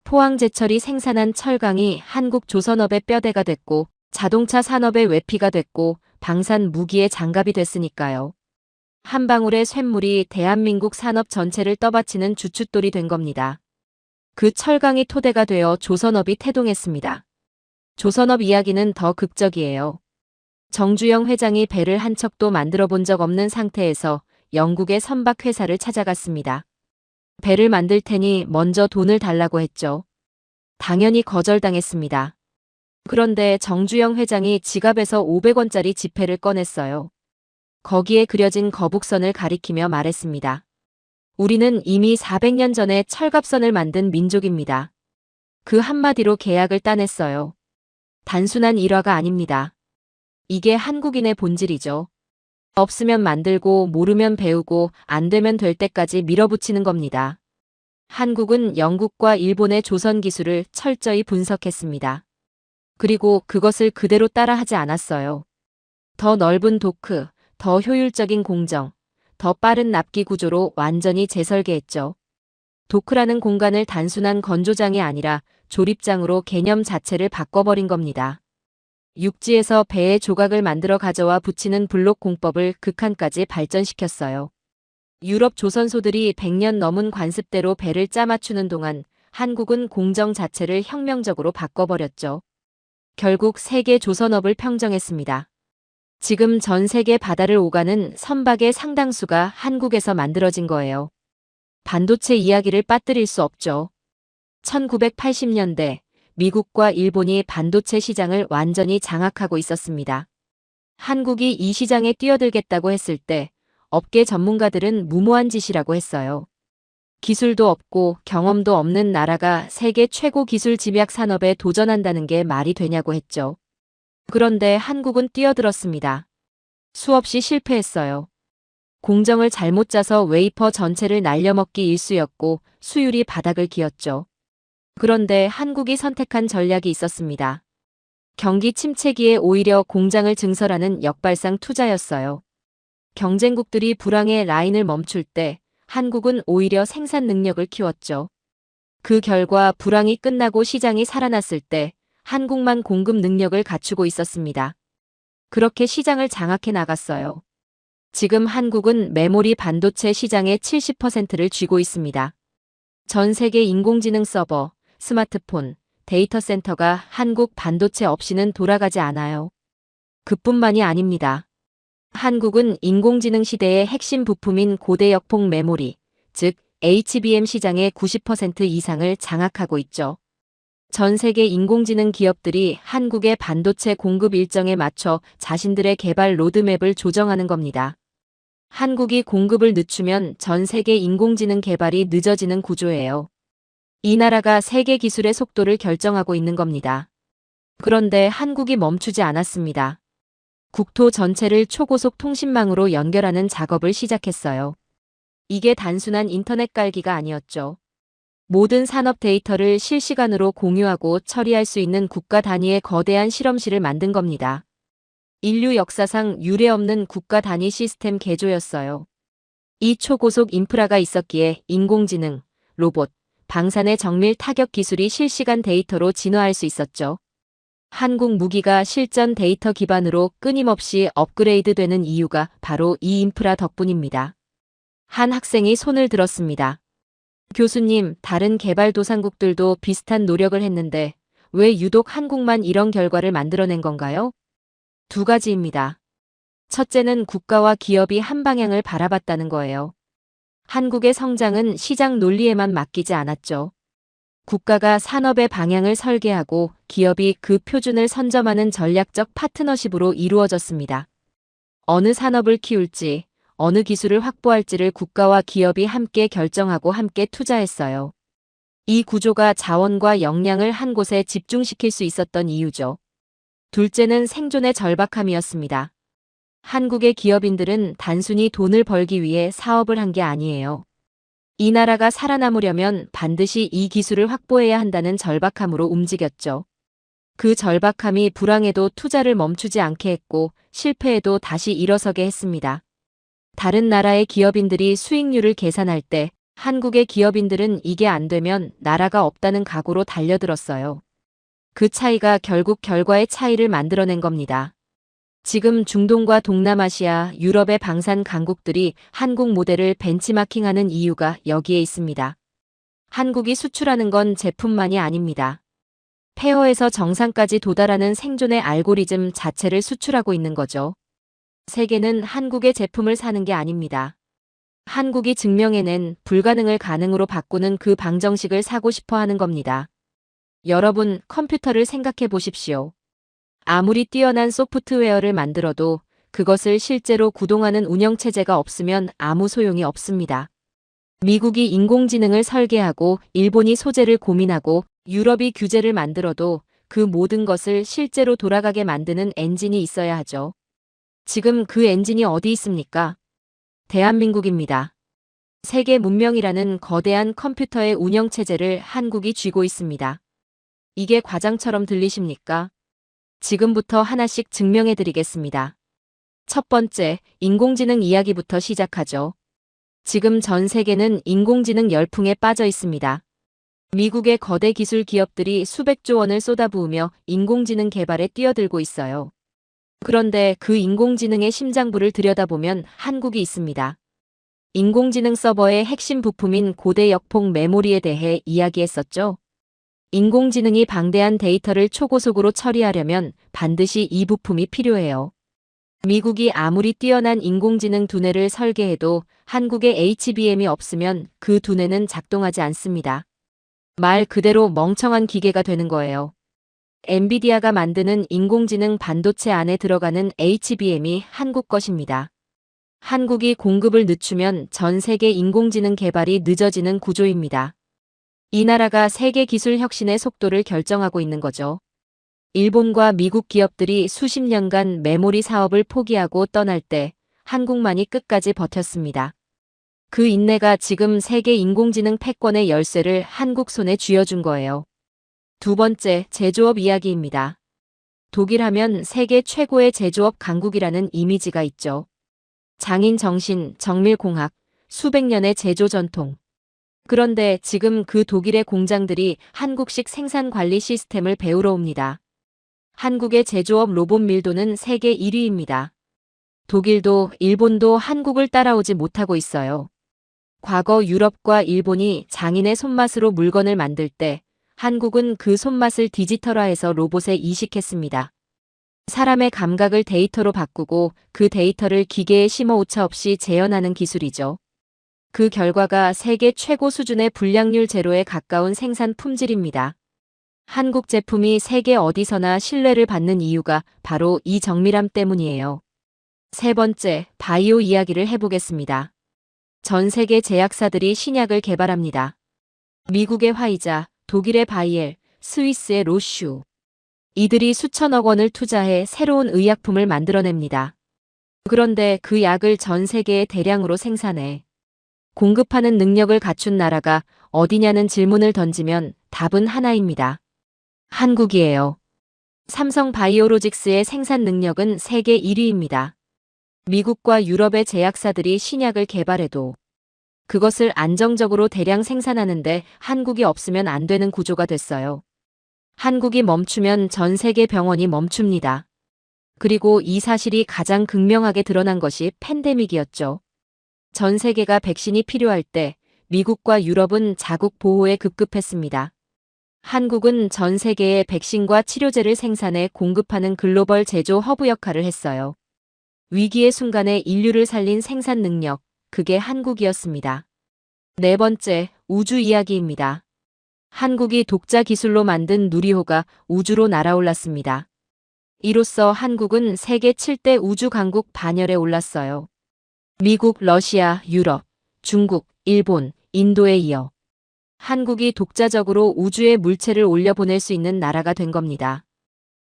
Speaker 3: 포항제철이 생산한 철강이 한국 조선업의 뼈대가 됐고 자동차 산업의 외피가 됐고 방산 무기의 장갑이 됐으니까요. 한 방울의 쇳물이 대한민국 산업 전체를 떠받치는 주춧돌이 된 겁니다. 그 철강이 토대가 되어 조선업이 태동했습니다. 조선업 이야기는 더 극적이에요. 정주영 회장이 배를 한 척도 만들어 본 적 없는 상태에서 영국의 선박 회사를 찾아갔습니다. 배를 만들 테니 먼저 돈을 달라고 했죠. 당연히 거절당했습니다. 그런데 정주영 회장이 지갑에서 500원짜리 지폐를 꺼냈어요. 거기에 그려진 거북선을 가리키며 말했습니다. 우리는 이미 400년 전에 철갑선을 만든 민족입니다. 그 한마디로 계약을 따냈어요. 단순한 일화가 아닙니다. 이게 한국인의 본질이죠. 없으면 만들고 모르면 배우고 안 되면 될 때까지 밀어붙이는 겁니다. 한국은 영국과 일본의 조선 기술을 철저히 분석했습니다. 그리고 그것을 그대로 따라하지 않았어요. 더 넓은 도크, 더 효율적인 공정, 더 빠른 납기 구조로 완전히 재설계했죠. 도크라는 공간을 단순한 건조장이 아니라 조립장으로 개념 자체를 바꿔버린 겁니다. 육지에서 배의 조각을 만들어 가져와 붙이는 블록 공법을 극한까지 발전시켰어요. 유럽 조선소들이 100년 넘은 관습대로 배를 짜맞추는 동안 한국은 공정 자체를 혁명적으로 바꿔버렸죠. 결국 세계 조선업을 평정했습니다. 지금 전 세계 바다를 오가는 선박의 상당수가 한국에서 만들어진 거예요. 반도체 이야기를 빠뜨릴 수 없죠. 1980년대 미국과 일본이 반도체 시장을 완전히 장악하고 있었습니다. 한국이 이 시장에 뛰어들겠다고 했을 때 업계 전문가들은 무모한 짓이라고 했어요. 기술도 없고 경험도 없는 나라가 세계 최고 기술 집약 산업에 도전한다는 게 말이 되냐고 했죠. 그런데 한국은 뛰어들었습니다. 수없이 실패했어요. 공정을 잘못 짜서 웨이퍼 전체를 날려먹기 일쑤였고 수율이 바닥을 기었죠. 그런데 한국이 선택한 전략이 있었습니다. 경기 침체기에 오히려 공장을 증설하는 역발상 투자였어요. 경쟁국들이 불황의 라인을 멈출 때 한국은 오히려 생산 능력을 키웠죠. 그 결과 불황이 끝나고 시장이 살아났을 때 한국만 공급 능력을 갖추고 있었습니다. 그렇게 시장을 장악해 나갔어요. 지금 한국은 메모리 반도체 시장의 70%를 쥐고 있습니다. 전 세계 인공지능 서버, 스마트폰, 데이터 센터가 한국 반도체 없이는 돌아가지 않아요. 그뿐만이 아닙니다. 한국은 인공지능 시대의 핵심 부품인 고대 역폭 메모리, 즉 HBM 시장의 90% 이상을 장악하고 있죠. 전 세계 인공지능 기업들이 한국의 반도체 공급 일정에 맞춰 자신들의 개발 로드맵을 조정하는 겁니다. 한국이 공급을 늦추면 전 세계 인공지능 개발이 늦어지는 구조예요. 이 나라가 세계 기술의 속도를 결정하고 있는 겁니다. 그런데 한국이 멈추지 않았습니다. 국토 전체를 초고속 통신망으로 연결하는 작업을 시작했어요. 이게 단순한 인터넷 깔기가 아니었죠. 모든 산업 데이터를 실시간으로 공유하고 처리할 수 있는 국가 단위의 거대한 실험실을 만든 겁니다. 인류 역사상 유례없는 국가 단위 시스템 개조였어요. 이 초고속 인프라가 있었기에 인공지능, 로봇, 방산의 정밀 타격 기술이 실시간 데이터로 진화할 수 있었죠. 한국 무기가 실전 데이터 기반으로 끊임없이 업그레이드되는 이유가 바로 이 인프라 덕분입니다. 한 학생이 손을 들었습니다. 교수님, 다른 개발도상국들도 비슷한 노력을 했는데 왜 유독 한국만 이런 결과를 만들어낸 건가요? 두 가지입니다. 첫째는 국가와 기업이 한 방향을 바라봤다는 거예요. 한국의 성장은 시장 논리에만 맡기지 않았죠. 국가가 산업의 방향을 설계하고 기업이 그 표준을 선점하는 전략적 파트너십으로 이루어졌습니다. 어느 산업을 키울지, 어느 기술을 확보할지를 국가와 기업이 함께 결정하고 함께 투자했어요. 이 구조가 자원과 역량을 한 곳에 집중시킬 수 있었던 이유죠. 둘째는 생존의 절박함이었습니다. 한국의 기업인들은 단순히 돈을 벌기 위해 사업을 한 게 아니에요. 이 나라가 살아남으려면 반드시 이 기술을 확보해야 한다는 절박함으로 움직였죠. 그 절박함이 불황에도 투자를 멈추지 않게 했고 실패에도 다시 일어서게 했습니다. 다른 나라의 기업인들이 수익률을 계산할 때 한국의 기업인들은 이게 안 되면 나라가 없다는 각오로 달려들었어요. 그 차이가 결국 결과의 차이를 만들어낸 겁니다. 지금 중동과 동남아시아, 유럽의 방산 강국들이 한국 모델을 벤치마킹하는 이유가 여기에 있습니다. 한국이 수출하는 건 제품만이 아닙니다. 폐허에서 정상까지 도달하는 생존의 알고리즘 자체를 수출하고 있는 거죠. 세계는 한국의 제품을 사는 게 아닙니다. 한국이 증명해낸 불가능을 가능으로 바꾸는 그 방정식을 사고 싶어 하는 겁니다. 여러분, 컴퓨터를 생각해 보십시오. 아무리 뛰어난 소프트웨어를 만들어도 그것을 실제로 구동하는 운영체제가 없으면 아무 소용이 없습니다. 미국이 인공지능을 설계하고 일본이 소재를 고민하고 유럽이 규제를 만들어도 그 모든 것을 실제로 돌아가게 만드는 엔진이 있어야 하죠. 지금 그 엔진이 어디 있습니까? 대한민국입니다. 세계 문명이라는 거대한 컴퓨터의 운영체제를 한국이 쥐고 있습니다. 이게 과장처럼 들리십니까? 지금부터 하나씩 증명해 드리겠습니다. 첫 번째, 인공지능 이야기부터 시작하죠. 지금 전 세계는 인공지능 열풍에 빠져 있습니다. 미국의 거대 기술 기업들이 수백조 원을 쏟아부으며 인공지능 개발에 뛰어들고 있어요. 그런데 그 인공지능의 심장부를 들여다보면 한국이 있습니다. 인공지능 서버의 핵심 부품인 고대 역폭 메모리에 대해 이야기했었죠. 인공지능이 방대한 데이터를 초고속으로 처리하려면 반드시 이 부품이 필요해요. 미국이 아무리 뛰어난 인공지능 두뇌를 설계해도 한국에 HBM이 없으면 그 두뇌는 작동하지 않습니다. 말 그대로 멍청한 기계가 되는 거예요. 엔비디아가 만드는 인공지능 반도체 안에 들어가는 HBM이 한국 것입니다. 한국이 공급을 늦추면 전 세계 인공지능 개발이 늦어지는 구조입니다. 이 나라가 세계 기술 혁신의 속도를 결정하고 있는 거죠. 일본과 미국 기업들이 수십 년간 메모리 사업을 포기하고 떠날 때 한국만이 끝까지 버텼습니다. 그 인내가 지금 세계 인공지능 패권의 열쇠를 한국 손에 쥐어준 거예요. 두 번째, 제조업 이야기입니다. 독일 하면 세계 최고의 제조업 강국이라는 이미지가 있죠. 장인 정신, 정밀공학, 수백 년의 제조 전통. 그런데 지금 그 독일의 공장들이 한국식 생산 관리 시스템을 배우러 옵니다. 한국의 제조업 로봇 밀도는 세계 1위입니다. 독일도 일본도 한국을 따라오지 못하고 있어요. 과거 유럽과 일본이 장인의 손맛으로 물건을 만들 때 한국은 그 손맛을 디지털화해서 로봇에 이식했습니다. 사람의 감각을 데이터로 바꾸고 그 데이터를 기계에 심어 오차 없이 재현하는 기술이죠. 그 결과가 세계 최고 수준의 불량률 제로에 가까운 생산 품질입니다. 한국 제품이 세계 어디서나 신뢰를 받는 이유가 바로 이 정밀함 때문이에요. 세 번째, 바이오 이야기를 해보겠습니다. 전 세계 제약사들이 신약을 개발합니다. 미국의 화이자, 독일의 바이엘, 스위스의 로슈. 이들이 수천억 원을 투자해 새로운 의약품을 만들어냅니다. 그런데 그 약을 전 세계에 대량으로 생산해 공급하는 능력을 갖춘 나라가 어디냐는 질문을 던지면 답은 하나입니다. 한국이에요. 삼성 바이오로직스의 생산 능력은 세계 1위입니다. 미국과 유럽의 제약사들이 신약을 개발해도 그것을 안정적으로 대량 생산하는데 한국이 없으면 안 되는 구조가 됐어요. 한국이 멈추면 전 세계 병원이 멈춥니다. 그리고 이 사실이 가장 극명하게 드러난 것이 팬데믹이었죠. 전 세계가 백신이 필요할 때 미국과 유럽은 자국 보호에 급급했습니다. 한국은 전 세계에 백신과 치료제를 생산해 공급하는 글로벌 제조 허브 역할을 했어요. 위기의 순간에 인류를 살린 생산 능력, 그게 한국이었습니다. 네 번째, 우주 이야기입니다. 한국이 독자 기술로 만든 누리호가 우주로 날아올랐습니다. 이로써 한국은 세계 7대 우주 강국 반열에 올랐어요. 미국, 러시아, 유럽, 중국, 일본, 인도에 이어 한국이 독자적으로 우주에 물체를 올려보낼 수 있는 나라가 된 겁니다.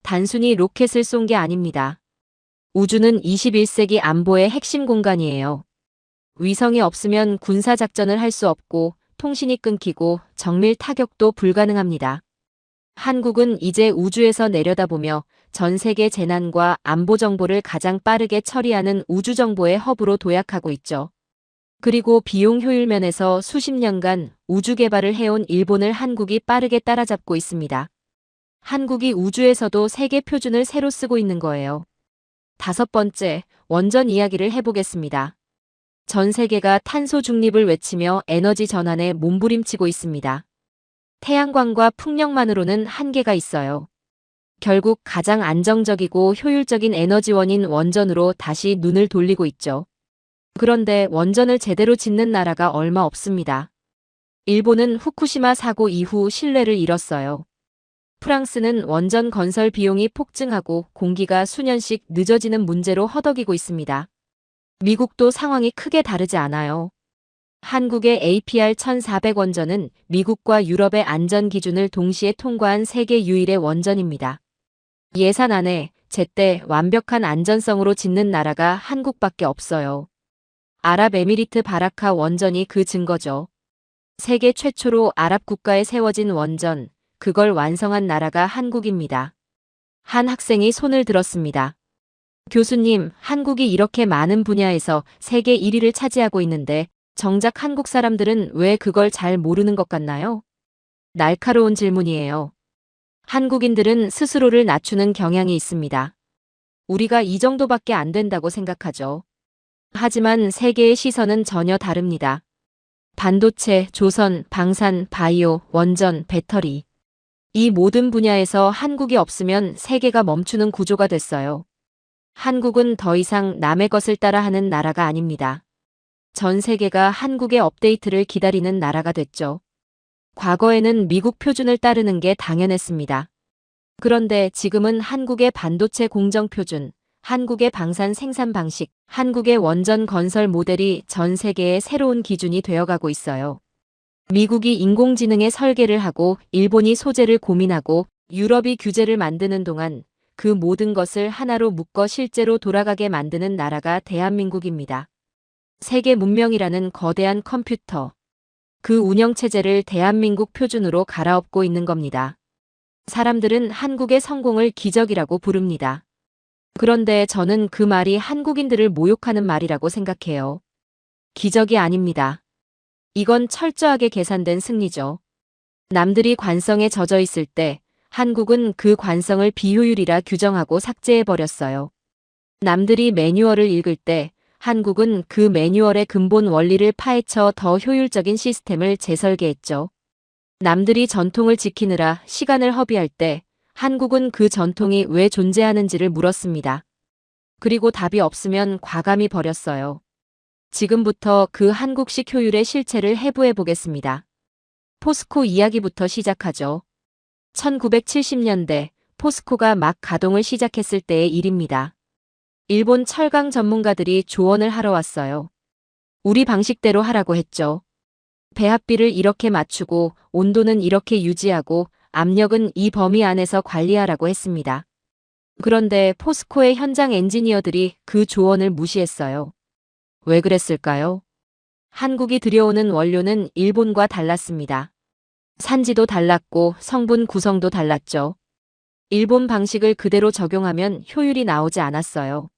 Speaker 3: 단순히 로켓을 쏜 게 아닙니다. 우주는 21세기 안보의 핵심 공간이에요. 위성이 없으면 군사작전을 할 수 없고 통신이 끊기고 정밀 타격도 불가능합니다. 한국은 이제 우주에서 내려다보며 전 세계 재난과 안보 정보를 가장 빠르게 처리하는 우주 정보의 허브로 도약하고 있죠. 그리고 비용 효율 면에서 수십 년간 우주 개발을 해온 일본을 한국이 빠르게 따라잡고 있습니다. 한국이 우주에서도 세계 표준을 새로 쓰고 있는 거예요. 다섯 번째, 원전 이야기를 해보겠습니다. 전 세계가 탄소 중립을 외치며 에너지 전환에 몸부림치고 있습니다. 태양광과 풍력만으로는 한계가 있어요. 결국 가장 안정적이고 효율적인 에너지원인 원전으로 다시 눈을 돌리고 있죠. 그런데 원전을 제대로 짓는 나라가 얼마 없습니다. 일본은 후쿠시마 사고 이후 신뢰를 잃었어요. 프랑스는 원전 건설 비용이 폭증하고 공기가 수년씩 늦어지는 문제로 허덕이고 있습니다. 미국도 상황이 크게 다르지 않아요. 한국의 APR-1400 원전은 미국과 유럽의 안전 기준을 동시에 통과한 세계 유일의 원전입니다. 예산 안에 제때 완벽한 안전성으로 짓는 나라가 한국밖에 없어요. 아랍에미리트 바라카 원전이 그 증거죠. 세계 최초로 아랍 국가에 세워진 원전, 그걸 완성한 나라가 한국입니다. 한 학생이 손을 들었습니다. 교수님, 한국이 이렇게 많은 분야에서 세계 1위를 차지하고 있는데 정작 한국 사람들은 왜 그걸 잘 모르는 것 같나요? 날카로운 질문이에요. 한국인들은 스스로를 낮추는 경향이 있습니다. 우리가 이 정도밖에 안 된다고 생각하죠. 하지만 세계의 시선은 전혀 다릅니다. 반도체, 조선, 방산, 바이오, 원전, 배터리. 이 모든 분야에서 한국이 없으면 세계가 멈추는 구조가 됐어요. 한국은 더 이상 남의 것을 따라 하는 나라가 아닙니다. 전 세계가 한국의 업데이트를 기다리는 나라가 됐죠. 과거에는 미국 표준을 따르는 게 당연했습니다. 그런데 지금은 한국의 반도체 공정 표준, 한국의 방산 생산 방식, 한국의 원전 건설 모델이 전 세계의 새로운 기준이 되어가고 있어요. 미국이 인공지능의 설계를 하고 일본이 소재를 고민하고 유럽이 규제를 만드는 동안 그 모든 것을 하나로 묶어 실제로 돌아가게 만드는 나라가 대한민국입니다. 세계 문명이라는 거대한 컴퓨터. 그 운영체제를 대한민국 표준으로 갈아엎고 있는 겁니다. 사람들은 한국의 성공을 기적이라고 부릅니다. 그런데 저는 그 말이 한국인들을 모욕하는 말이라고 생각해요. 기적이 아닙니다. 이건 철저하게 계산된 승리죠. 남들이 관성에 젖어 있을 때 한국은 그 관성을 비효율이라 규정하고 삭제해버렸어요. 남들이 매뉴얼을 읽을 때 한국은 그 매뉴얼의 근본 원리를 파헤쳐 더 효율적인 시스템을 재설계했죠. 남들이 전통을 지키느라 시간을 허비할 때 한국은 그 전통이 왜 존재하는지를 물었습니다. 그리고 답이 없으면 과감히 버렸어요. 지금부터 그 한국식 효율의 실체를 해부해 보겠습니다. 포스코 이야기부터 시작하죠. 1970년대 포스코가 막 가동을 시작했을 때의 일입니다. 일본 철강 전문가들이 조언을 하러 왔어요. 우리 방식대로 하라고 했죠. 배합비를 이렇게 맞추고 온도는 이렇게 유지하고 압력은 이 범위 안에서 관리하라고 했습니다. 그런데 포스코의 현장 엔지니어들이 그 조언을 무시했어요. 왜 그랬을까요? 한국이 들여오는 원료는 일본과 달랐습니다. 산지도 달랐고 성분 구성도 달랐죠. 일본 방식을 그대로 적용하면 효율이 나오지 않았어요.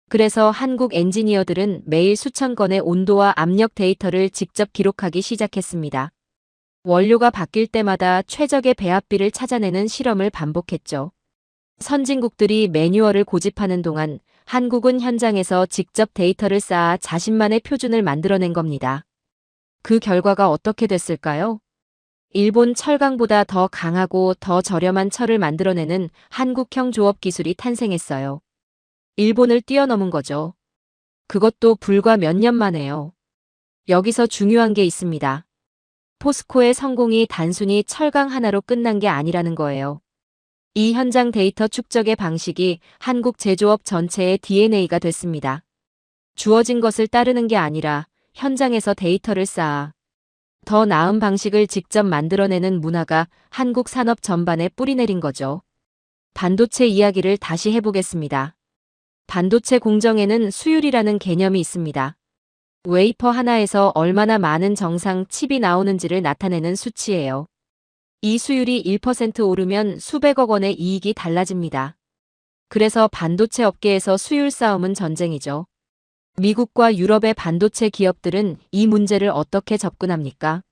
Speaker 3: 그래서 한국 엔지니어들은 매일 수천 건의 온도와 압력 데이터를 직접 기록하기 시작했습니다. 원료가 바뀔 때마다 최적의 배합비를 찾아내는 실험을 반복했죠. 선진국들이 매뉴얼을 고집하는 동안 한국은 현장에서 직접 데이터를 쌓아 자신만의 표준을 만들어낸 겁니다. 그 결과가 어떻게 됐을까요? 일본 철강보다 더 강하고 더 저렴한 철을 만들어내는 한국형 조업 기술이 탄생했어요. 일본을 뛰어넘은 거죠. 그것도 불과 몇 년 만에요. 여기서 중요한 게 있습니다. 포스코의 성공이 단순히 철강 하나로 끝난 게 아니라는 거예요. 이 현장 데이터 축적의 방식이 한국 제조업 전체의 DNA가 됐습니다. 주어진 것을 따르는 게 아니라 현장에서 데이터를 쌓아 더 나은 방식을 직접 만들어내는 문화가 한국 산업 전반에 뿌리내린 거죠. 반도체 이야기를 다시 해보겠습니다. 반도체 공정에는 수율이라는 개념이 있습니다. 웨이퍼 하나에서 얼마나 많은 정상 칩이 나오는지를 나타내는 수치예요. 이 수율이 1% 오르면 수백억 원의 이익이 달라집니다. 그래서 반도체 업계에서 수율 싸움은 전쟁이죠. 미국과 유럽의 반도체 기업들은 이 문제를 어떻게 접근합니까?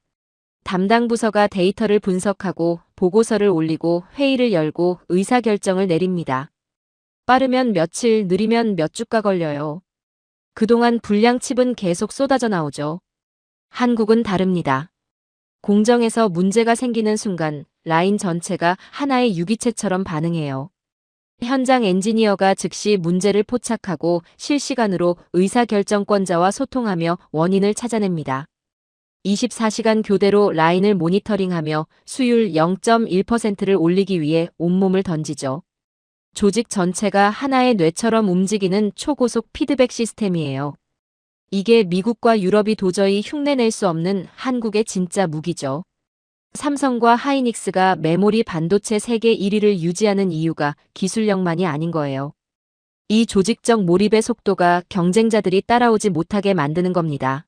Speaker 3: 담당 부서가 데이터를 분석하고 보고서를 올리고 회의를 열고 의사결정을 내립니다. 빠르면 며칠, 느리면 몇 주가 걸려요. 그동안 불량 칩은 계속 쏟아져 나오죠. 한국은 다릅니다. 공정에서 문제가 생기는 순간 라인 전체가 하나의 유기체처럼 반응해요. 현장 엔지니어가 즉시 문제를 포착하고 실시간으로 의사결정권자와 소통하며 원인을 찾아냅니다. 24시간 교대로 라인을 모니터링하며 수율 0.1%를 올리기 위해 온몸을 던지죠. 조직 전체가 하나의 뇌처럼 움직이는 초고속 피드백 시스템이에요. 이게 미국과 유럽이 도저히 흉내낼 수 없는 한국의 진짜 무기죠. 삼성과 하이닉스가 메모리 반도체 세계 1위를 유지하는 이유가 기술력만이 아닌 거예요. 이 조직적 몰입의 속도가 경쟁자들이 따라오지 못하게 만드는 겁니다.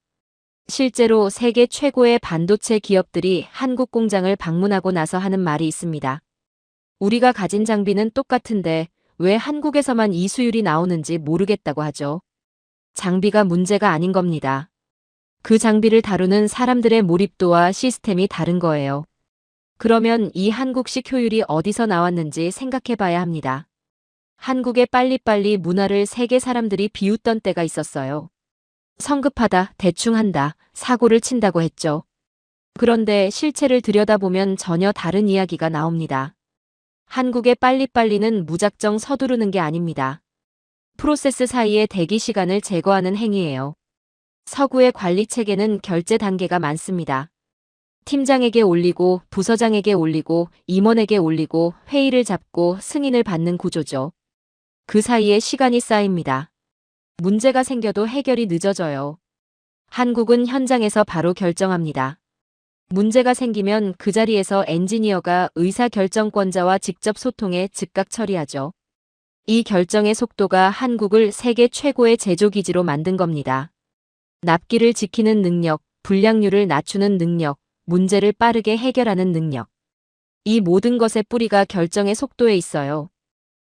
Speaker 3: 실제로 세계 최고의 반도체 기업들이 한국 공장을 방문하고 나서 하는 말이 있습니다. 우리가 가진 장비는 똑같은데 왜 한국에서만 이 수율이 나오는지 모르겠다고 하죠. 장비가 문제가 아닌 겁니다. 그 장비를 다루는 사람들의 몰입도와 시스템이 다른 거예요. 그러면 이 한국식 효율이 어디서 나왔는지 생각해 봐야 합니다. 한국의 빨리빨리 문화를 세계 사람들이 비웃던 때가 있었어요. 성급하다, 대충 한다, 사고를 친다고 했죠. 그런데 실체를 들여다보면 전혀 다른 이야기가 나옵니다. 한국의 빨리빨리는 무작정 서두르는 게 아닙니다. 프로세스 사이의 대기 시간을 제거하는 행위예요. 서구의 관리 체계는 결제 단계가 많습니다. 팀장에게 올리고 부서장에게 올리고 임원에게 올리고 회의를 잡고 승인을 받는 구조죠. 그 사이에 시간이 쌓입니다. 문제가 생겨도 해결이 늦어져요. 한국은 현장에서 바로 결정합니다. 문제가 생기면 그 자리에서 엔지니어가 의사결정권자와 직접 소통해 즉각 처리하죠. 이 결정의 속도가 한국을 세계 최고의 제조기지로 만든 겁니다. 납기를 지키는 능력, 불량률을 낮추는 능력, 문제를 빠르게 해결하는 능력. 이 모든 것의 뿌리가 결정의 속도에 있어요.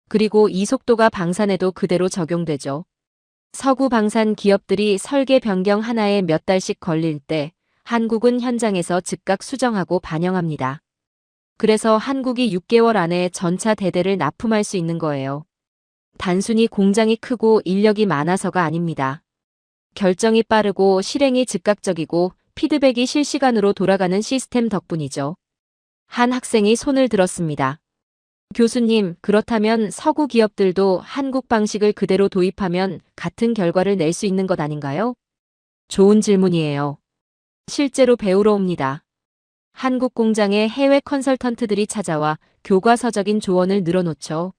Speaker 3: 그리고 이 속도가 방산에도 그대로 적용되죠. 서구 방산 기업들이 설계 변경 하나에 몇 달씩 걸릴 때 한국은 현장에서 즉각 수정하고 반영합니다. 그래서 한국이 6개월 안에 전차 대대를 납품할 수 있는 거예요. 단순히 공장이 크고 인력이 많아서가 아닙니다. 결정이 빠르고 실행이 즉각적이고 피드백이 실시간으로 돌아가는 시스템 덕분이죠. 한 학생이 손을 들었습니다. 교수님, 그렇다면 서구 기업들도 한국 방식을 그대로 도입하면 같은 결과를 낼 수 있는 것 아닌가요? 좋은 질문이에요. 실제로 배우러 옵니다. 한국 공장에 해외 컨설턴트들이 찾아와 교과서적인 조언을 늘어놓죠.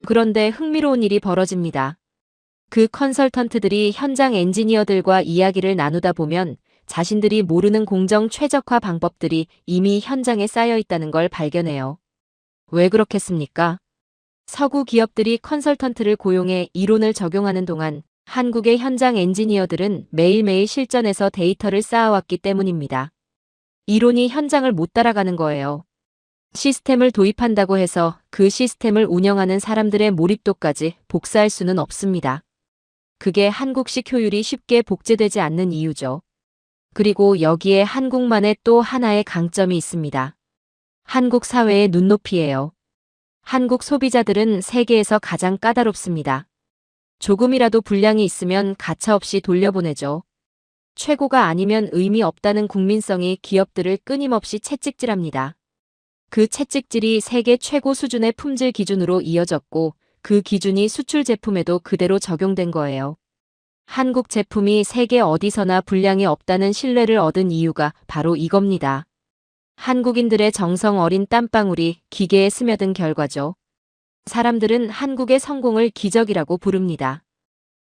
Speaker 3: 그런데 흥미로운 일이 벌어집니다. 그 컨설턴트들이 현장 엔지니어들과 이야기를 나누다 보면 자신들이 모르는 공정 최적화 방법들이 이미 현장에 쌓여 있다는 걸 발견해요. 왜 그렇겠습니까? 서구 기업들이 컨설턴트를 고용해 이론을 적용하는 동안 한국의 현장 엔지니어들은 매일매일 실전에서 데이터를 쌓아왔기 때문입니다. 이론이 현장을 못 따라가는 거예요. 시스템을 도입한다고 해서 그 시스템을 운영하는 사람들의 몰입도까지 복사할 수는 없습니다. 그게 한국식 효율이 쉽게 복제되지 않는 이유죠. 그리고 여기에 한국만의 또 하나의 강점이 있습니다. 한국 사회의 눈높이예요. 한국 소비자들은 세계에서 가장 까다롭습니다. 조금이라도 불량이 있으면 가차없이 돌려보내죠. 최고가 아니면 의미 없다는 국민성이 기업들을 끊임없이 채찍질합니다. 그 채찍질이 세계 최고 수준의 품질 기준으로 이어졌고 그 기준이 수출 제품에도 그대로 적용된 거예요. 한국 제품이 세계 어디서나 불량이 없다는 신뢰를 얻은 이유가 바로 이겁니다. 한국인들의 정성 어린 땀방울이 기계에 스며든 결과죠. 사람들은 한국의 성공을 기적이라고 부릅니다.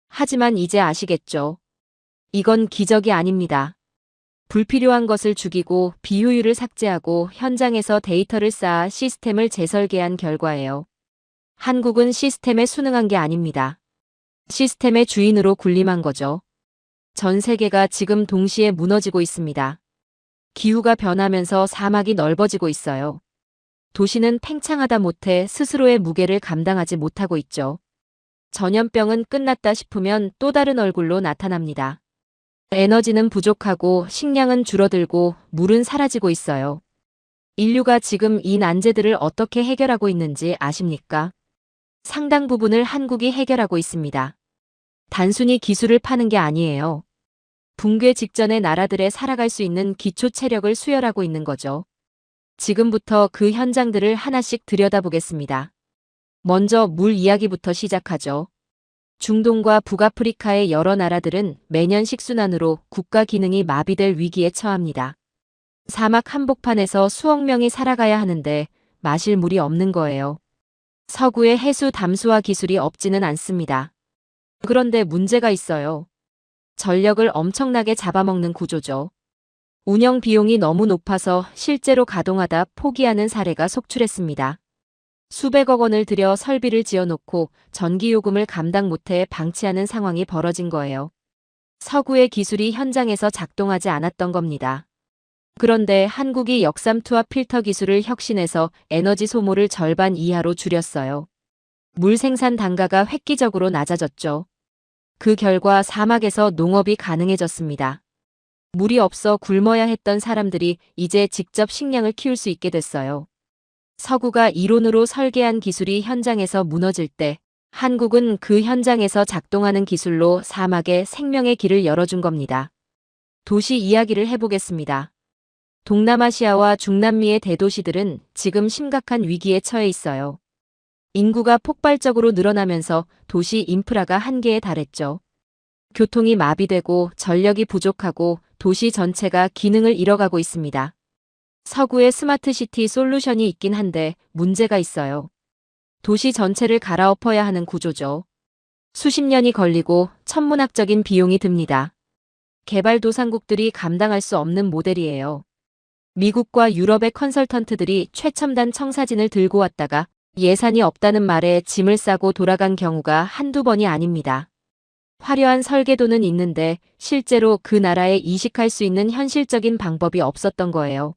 Speaker 3: 하지만 이제 아시겠죠? 이건 기적이 아닙니다. 불필요한 것을 죽이고 비효율을 삭제하고 현장에서 데이터를 쌓아 시스템을 재설계한 결과예요. 한국은 시스템에 순응한 게 아닙니다. 시스템의 주인으로 군림한 거죠. 전 세계가 지금 동시에 무너지고 있습니다. 기후가 변하면서 사막이 넓어지고 있어요. 도시는 팽창하다 못해 스스로의 무게를 감당하지 못하고 있죠. 전염병은 끝났다 싶으면 또 다른 얼굴로 나타납니다. 에너지는 부족하고 식량은 줄어들고 물은 사라지고 있어요. 인류가 지금 이 난제들을 어떻게 해결하고 있는지 아십니까? 상당 부분을 한국이 해결하고 있습니다. 단순히 기술을 파는 게 아니에요. 붕괴 직전의 나라들에 살아갈 수 있는 기초 체력을 수혈하고 있는 거죠. 지금부터 그 현장들을 하나씩 들여다보겠습니다. 먼저 물 이야기부터 시작하죠. 중동과 북아프리카의 여러 나라들은 매년 식순환으로 국가 기능이 마비될 위기에 처합니다. 사막 한복판에서 수억 명이 살아가야 하는데 마실 물이 없는 거예요. 서구의 해수 담수화 기술이 없지는 않습니다. 그런데 문제가 있어요. 전력을 엄청나게 잡아먹는 구조죠. 운영 비용이 너무 높아서 실제로 가동하다 포기하는 사례가 속출했습니다. 수백억 원을 들여 설비를 지어놓고 전기요금을 감당 못해 방치하는 상황이 벌어진 거예요. 서구의 기술이 현장에서 작동하지 않았던 겁니다. 그런데 한국이 역삼투압 필터 기술을 혁신해서 에너지 소모를 절반 이하로 줄였어요. 물 생산 단가가 획기적으로 낮아졌죠. 그 결과 사막에서 농업이 가능해졌습니다. 물이 없어 굶어야 했던 사람들이 이제 직접 식량을 키울 수 있게 됐어요. 서구가 이론으로 설계한 기술이 현장에서 무너질 때 한국은 그 현장에서 작동하는 기술로 사막에 생명의 길을 열어준 겁니다. 도시 이야기를 해보겠습니다. 동남아시아와 중남미의 대도시들은 지금 심각한 위기에 처해 있어요. 인구가 폭발적으로 늘어나면서 도시 인프라가 한계에 달했죠. 교통이 마비되고 전력이 부족하고 도시 전체가 기능을 잃어가고 있습니다. 서구의 스마트시티 솔루션이 있긴 한데 문제가 있어요. 도시 전체를 갈아엎어야 하는 구조죠. 수십 년이 걸리고 천문학적인 비용이 듭니다. 개발도상국들이 감당할 수 없는 모델이에요. 미국과 유럽의 컨설턴트들이 최첨단 청사진을 들고 왔다가 예산이 없다는 말에 짐을 싸고 돌아간 경우가 한두 번이 아닙니다. 화려한 설계도는 있는데 실제로 그 나라에 이식할 수 있는 현실적인 방법이 없었던 거예요.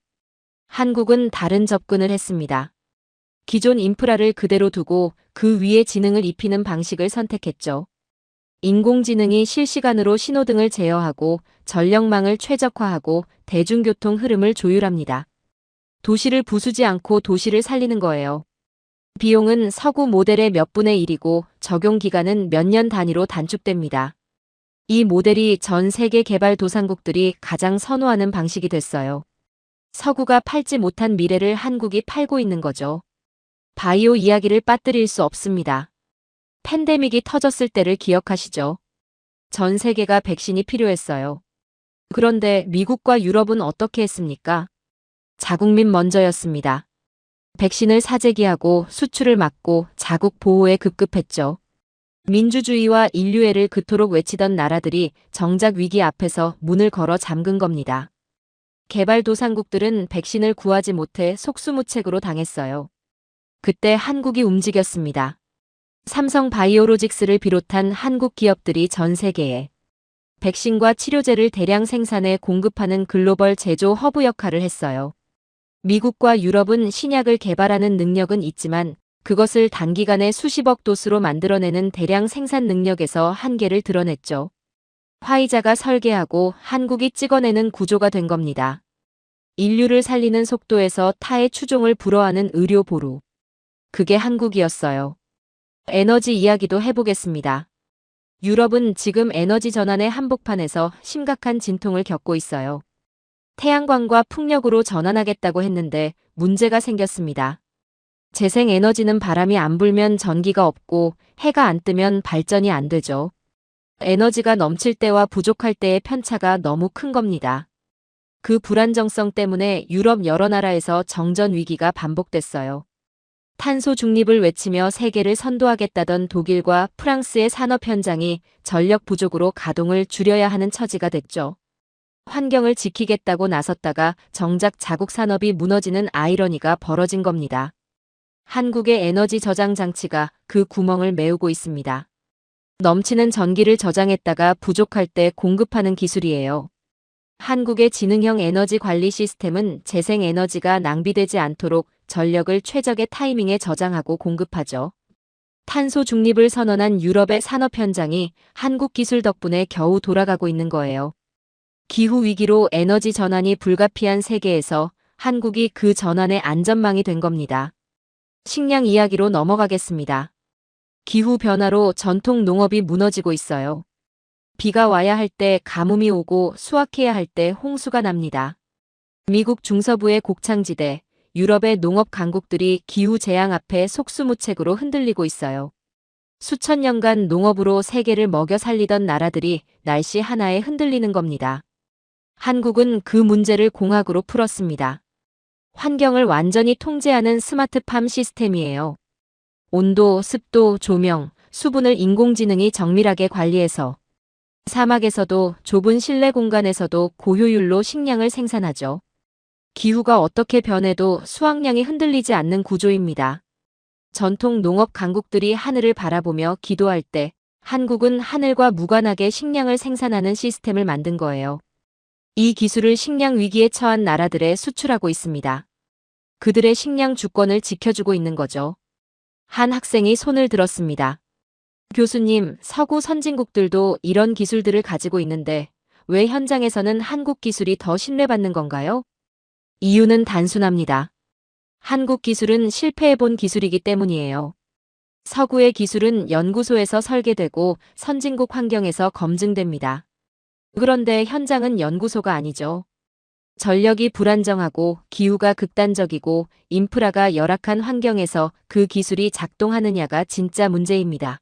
Speaker 3: 한국은 다른 접근을 했습니다. 기존 인프라를 그대로 두고 그 위에 지능을 입히는 방식을 선택했죠. 인공지능이 실시간으로 신호등을 제어하고 전력망을 최적화하고 대중교통 흐름을 조율합니다. 도시를 부수지 않고 도시를 살리는 거예요. 비용은 서구 모델의 몇 분의 1이고 적용 기간은 몇 년 단위로 단축됩니다. 이 모델이 전 세계 개발도상국들이 가장 선호하는 방식이 됐어요. 서구가 팔지 못한 미래를 한국이 팔고 있는 거죠. 바이오 이야기를 빠뜨릴 수 없습니다. 팬데믹이 터졌을 때를 기억하시죠? 전 세계가 백신이 필요했어요. 그런데 미국과 유럽은 어떻게 했습니까? 자국민 먼저였습니다. 백신을 사재기하고 수출을 막고 자국 보호에 급급했죠. 민주주의와 인류애를 그토록 외치던 나라들이 정작 위기 앞에서 문을 걸어 잠근 겁니다. 개발도상국들은 백신을 구하지 못해 속수무책으로 당했어요. 그때 한국이 움직였습니다. 삼성 바이오로직스를 비롯한 한국 기업들이 전 세계에 백신과 치료제를 대량 생산해 공급하는 글로벌 제조 허브 역할을 했어요. 미국과 유럽은 신약을 개발하는 능력은 있지만 그것을 단기간에 수십억 도수로 만들어내는 대량 생산 능력에서 한계를 드러냈죠. 화이자가 설계하고 한국이 찍어내는 구조가 된 겁니다. 인류를 살리는 속도에서 타의 추종을 불허하는 의료 보루. 그게 한국이었어요. 에너지 이야기도 해보겠습니다. 유럽은 지금 에너지 전환의 한복판에서 심각한 진통을 겪고 있어요. 태양광과 풍력으로 전환하겠다고 했는데 문제가 생겼습니다. 재생에너지는 바람이 안 불면 전기가 없고 해가 안 뜨면 발전이 안 되죠. 에너지가 넘칠 때와 부족할 때의 편차가 너무 큰 겁니다. 그 불안정성 때문에 유럽 여러 나라에서 정전 위기가 반복됐어요. 탄소 중립을 외치며 세계를 선도하겠다던 독일과 프랑스의 산업 현장이 전력 부족으로 가동을 줄여야 하는 처지가 됐죠. 환경을 지키겠다고 나섰다가 정작 자국 산업이 무너지는 아이러니가 벌어진 겁니다. 한국의 에너지 저장 장치가 그 구멍을 메우고 있습니다. 넘치는 전기를 저장했다가 부족할 때 공급하는 기술이에요. 한국의 지능형 에너지 관리 시스템은 재생에너지가 낭비되지 않도록 전력을 최적의 타이밍에 저장하고 공급하죠. 탄소 중립을 선언한 유럽의 산업 현장이 한국 기술 덕분에 겨우 돌아가고 있는 거예요. 기후 위기로 에너지 전환이 불가피한 세계에서 한국이 그 전환의 안전망이 된 겁니다. 식량 이야기로 넘어가겠습니다. 기후 변화로 전통 농업이 무너지고 있어요. 비가 와야 할 때 가뭄이 오고 수확해야 할 때 홍수가 납니다. 미국 중서부의 곡창지대, 유럽의 농업 강국들이 기후 재앙 앞에 속수무책으로 흔들리고 있어요. 수천 년간 농업으로 세계를 먹여 살리던 나라들이 날씨 하나에 흔들리는 겁니다. 한국은 그 문제를 공학으로 풀었습니다. 환경을 완전히 통제하는 스마트팜 시스템이에요. 온도, 습도, 조명, 수분을 인공지능이 정밀하게 관리해서 사막에서도 좁은 실내 공간에서도 고효율로 식량을 생산하죠. 기후가 어떻게 변해도 수확량이 흔들리지 않는 구조입니다. 전통 농업 강국들이 하늘을 바라보며 기도할 때 한국은 하늘과 무관하게 식량을 생산하는 시스템을 만든 거예요. 이 기술을 식량 위기에 처한 나라들에 수출하고 있습니다. 그들의 식량 주권을 지켜주고 있는 거죠. 한 학생이 손을 들었습니다. 교수님, 서구 선진국들도 이런 기술들을 가지고 있는데 왜 현장에서는 한국 기술이 더 신뢰받는 건가요? 이유는 단순합니다. 한국 기술은 실패해본 기술이기 때문이에요. 서구의 기술은 연구소에서 설계되고 선진국 환경에서 검증됩니다. 그런데 현장은 연구소가 아니죠. 전력이 불안정하고 기후가 극단적이고 인프라가 열악한 환경에서 그 기술이 작동하느냐가 진짜 문제입니다.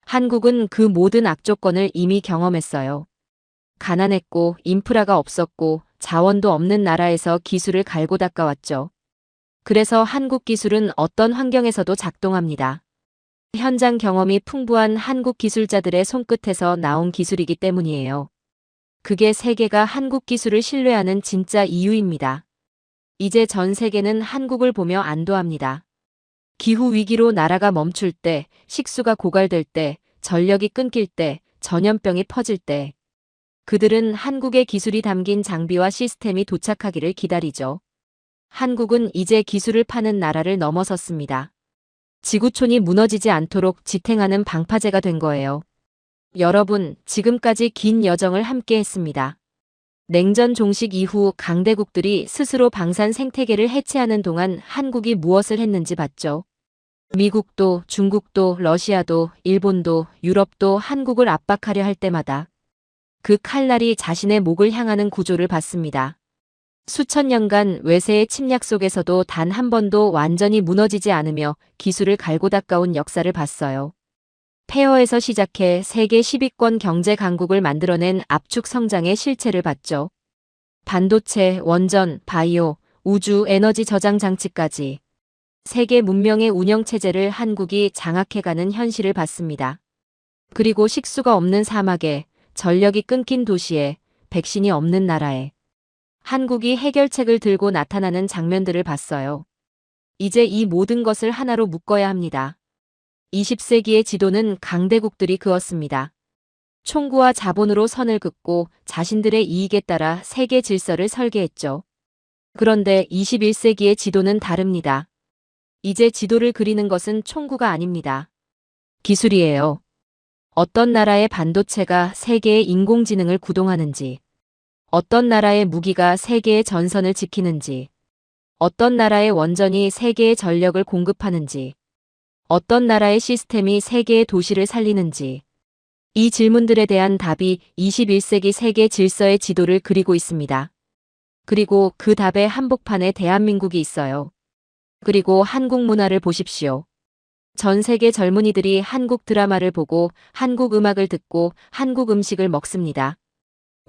Speaker 3: 한국은 그 모든 악조건을 이미 경험했어요. 가난했고 인프라가 없었고 자원도 없는 나라에서 기술을 갈고 닦아왔죠. 그래서 한국 기술은 어떤 환경에서도 작동합니다. 현장 경험이 풍부한 한국 기술자들의 손끝에서 나온 기술이기 때문이에요. 그게 세계가 한국 기술을 신뢰하는 진짜 이유입니다. 이제 전 세계는 한국을 보며 안도합니다. 기후 위기로 나라가 멈출 때, 식수가 고갈될 때, 전력이 끊길 때, 전염병이 퍼질 때, 그들은 한국의 기술이 담긴 장비와 시스템이 도착하기를 기다리죠. 한국은 이제 기술을 파는 나라를 넘어섰습니다. 지구촌이 무너지지 않도록 지탱하는 방파제가 된 거예요. 여러분, 지금까지 긴 여정을 함께 했습니다. 냉전 종식 이후 강대국들이 스스로 방산 생태계를 해체하는 동안 한국이 무엇을 했는지 봤죠. 미국도, 중국도, 러시아도, 일본도, 유럽도 한국을 압박하려 할 때마다 그 칼날이 자신의 목을 향하는 구조를 봤습니다. 수천 년간 외세의 침략 속에서도 단 한 번도 완전히 무너지지 않으며 기술을 갈고 닦아온 역사를 봤어요. 폐허에서 시작해 세계 10위권 경제 강국을 만들어낸 압축 성장의 실체를 봤죠. 반도체, 원전, 바이오, 우주, 에너지 저장 장치까지 세계 문명의 운영체제를 한국이 장악해가는 현실을 봤습니다. 그리고 식수가 없는 사막에, 전력이 끊긴 도시에, 백신이 없는 나라에 한국이 해결책을 들고 나타나는 장면들을 봤어요. 이제 이 모든 것을 하나로 묶어야 합니다. 20세기의 지도는 강대국들이 그었습니다. 총구와 자본으로 선을 긋고 자신들의 이익에 따라 세계 질서를 설계했죠. 그런데 21세기의 지도는 다릅니다. 이제 지도를 그리는 것은 총구가 아닙니다. 기술이에요. 어떤 나라의 반도체가 세계의 인공지능을 구동하는지, 어떤 나라의 무기가 세계의 전선을 지키는지, 어떤 나라의 원전이 세계의 전력을 공급하는지, 어떤 나라의 시스템이 세계의 도시를 살리는지, 이 질문들에 대한 답이 21세기 세계 질서의 지도를 그리고 있습니다. 그리고 그 답의 한복판에 대한민국이 있어요. 그리고 한국 문화를 보십시오. 전 세계 젊은이들이 한국 드라마를 보고 한국 음악을 듣고 한국 음식을 먹습니다.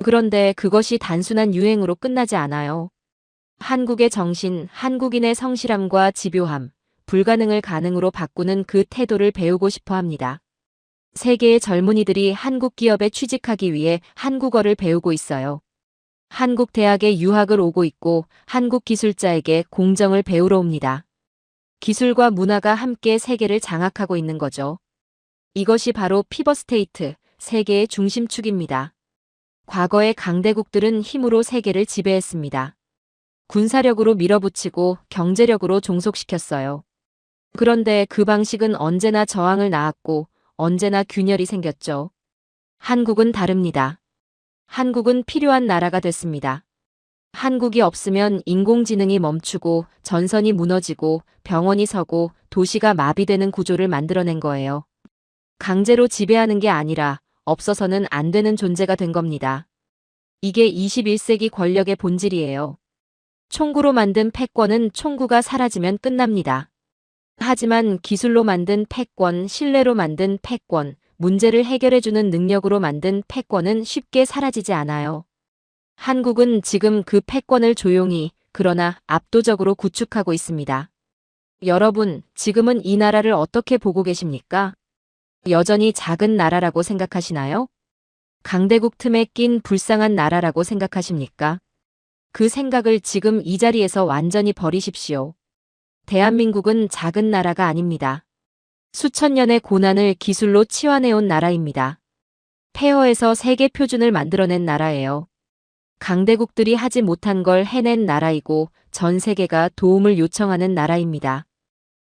Speaker 3: 그런데 그것이 단순한 유행으로 끝나지 않아요. 한국의 정신, 한국인의 성실함과 집요함, 불가능을 가능으로 바꾸는 그 태도를 배우고 싶어 합니다. 세계의 젊은이들이 한국 기업에 취직하기 위해 한국어를 배우고 있어요. 한국 대학에 유학을 오고 있고 한국 기술자에게 공정을 배우러 옵니다. 기술과 문화가 함께 세계를 장악하고 있는 거죠. 이것이 바로 피벗스테이트, 세계의 중심축입니다. 과거의 강대국들은 힘으로 세계를 지배했습니다. 군사력으로 밀어붙이고 경제력으로 종속시켰어요. 그런데 그 방식은 언제나 저항을 낳았고 언제나 균열이 생겼죠. 한국은 다릅니다. 한국은 필요한 나라가 됐습니다. 한국이 없으면 인공지능이 멈추고 전선이 무너지고 병원이 서고 도시가 마비되는 구조를 만들어낸 거예요. 강제로 지배하는 게 아니라 없어서는 안 되는 존재가 된 겁니다. 이게 21세기 권력의 본질이에요. 총구로 만든 패권은 총구가 사라지면 끝납니다. 하지만 기술로 만든 패권, 신뢰로 만든 패권, 문제를 해결해주는 능력으로 만든 패권은 쉽게 사라지지 않아요. 한국은 지금 그 패권을 조용히, 그러나 압도적으로 구축하고 있습니다. 여러분, 지금은 이 나라를 어떻게 보고 계십니까? 여전히 작은 나라라고 생각하시나요? 강대국 틈에 낀 불쌍한 나라라고 생각하십니까? 그 생각을 지금 이 자리에서 완전히 버리십시오. 대한민국은 작은 나라가 아닙니다. 수천 년의 고난을 기술로 치환해온 나라입니다. 폐허에서 세계 표준을 만들어낸 나라예요. 강대국들이 하지 못한 걸 해낸 나라이고 전 세계가 도움을 요청하는 나라입니다.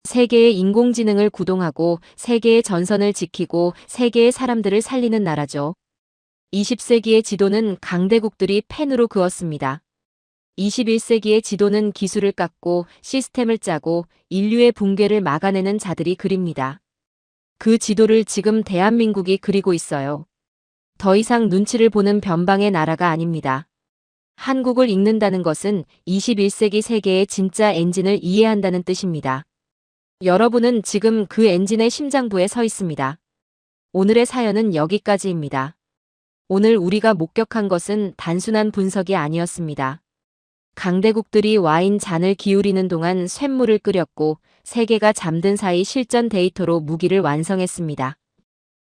Speaker 3: 세계의 인공지능을 구동하고 세계의 전선을 지키고 세계의 사람들을 살리는 나라죠. 20세기의 지도는 강대국들이 펜으로 그었습니다. 21세기의 지도는 기술을 깎고 시스템을 짜고 인류의 붕괴를 막아내는 자들이 그립니다. 그 지도를 지금 대한민국이 그리고 있어요. 더 이상 눈치를 보는 변방의 나라가 아닙니다. 한국을 읽는다는 것은 21세기 세계의 진짜 엔진을 이해한다는 뜻입니다. 여러분은 지금 그 엔진의 심장부에 서 있습니다. 오늘의 사연은 여기까지입니다. 오늘 우리가 목격한 것은 단순한 분석이 아니었습니다. 강대국들이 와인 잔을 기울이는 동안 쇳물을 끓였고 세계가 잠든 사이 실전 데이터로 무기를 완성했습니다.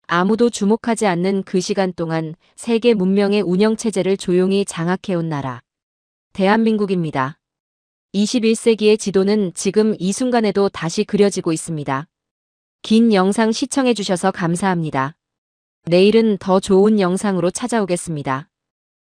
Speaker 3: 아무도 주목하지 않는 그 시간 동안 세계 문명의 운영체제를 조용히 장악해온 나라. 대한민국입니다. 21세기의 지도는 지금 이 순간에도 다시 그려지고 있습니다. 긴 영상 시청해주셔서 감사합니다. 내일은 더 좋은 영상으로 찾아오겠습니다.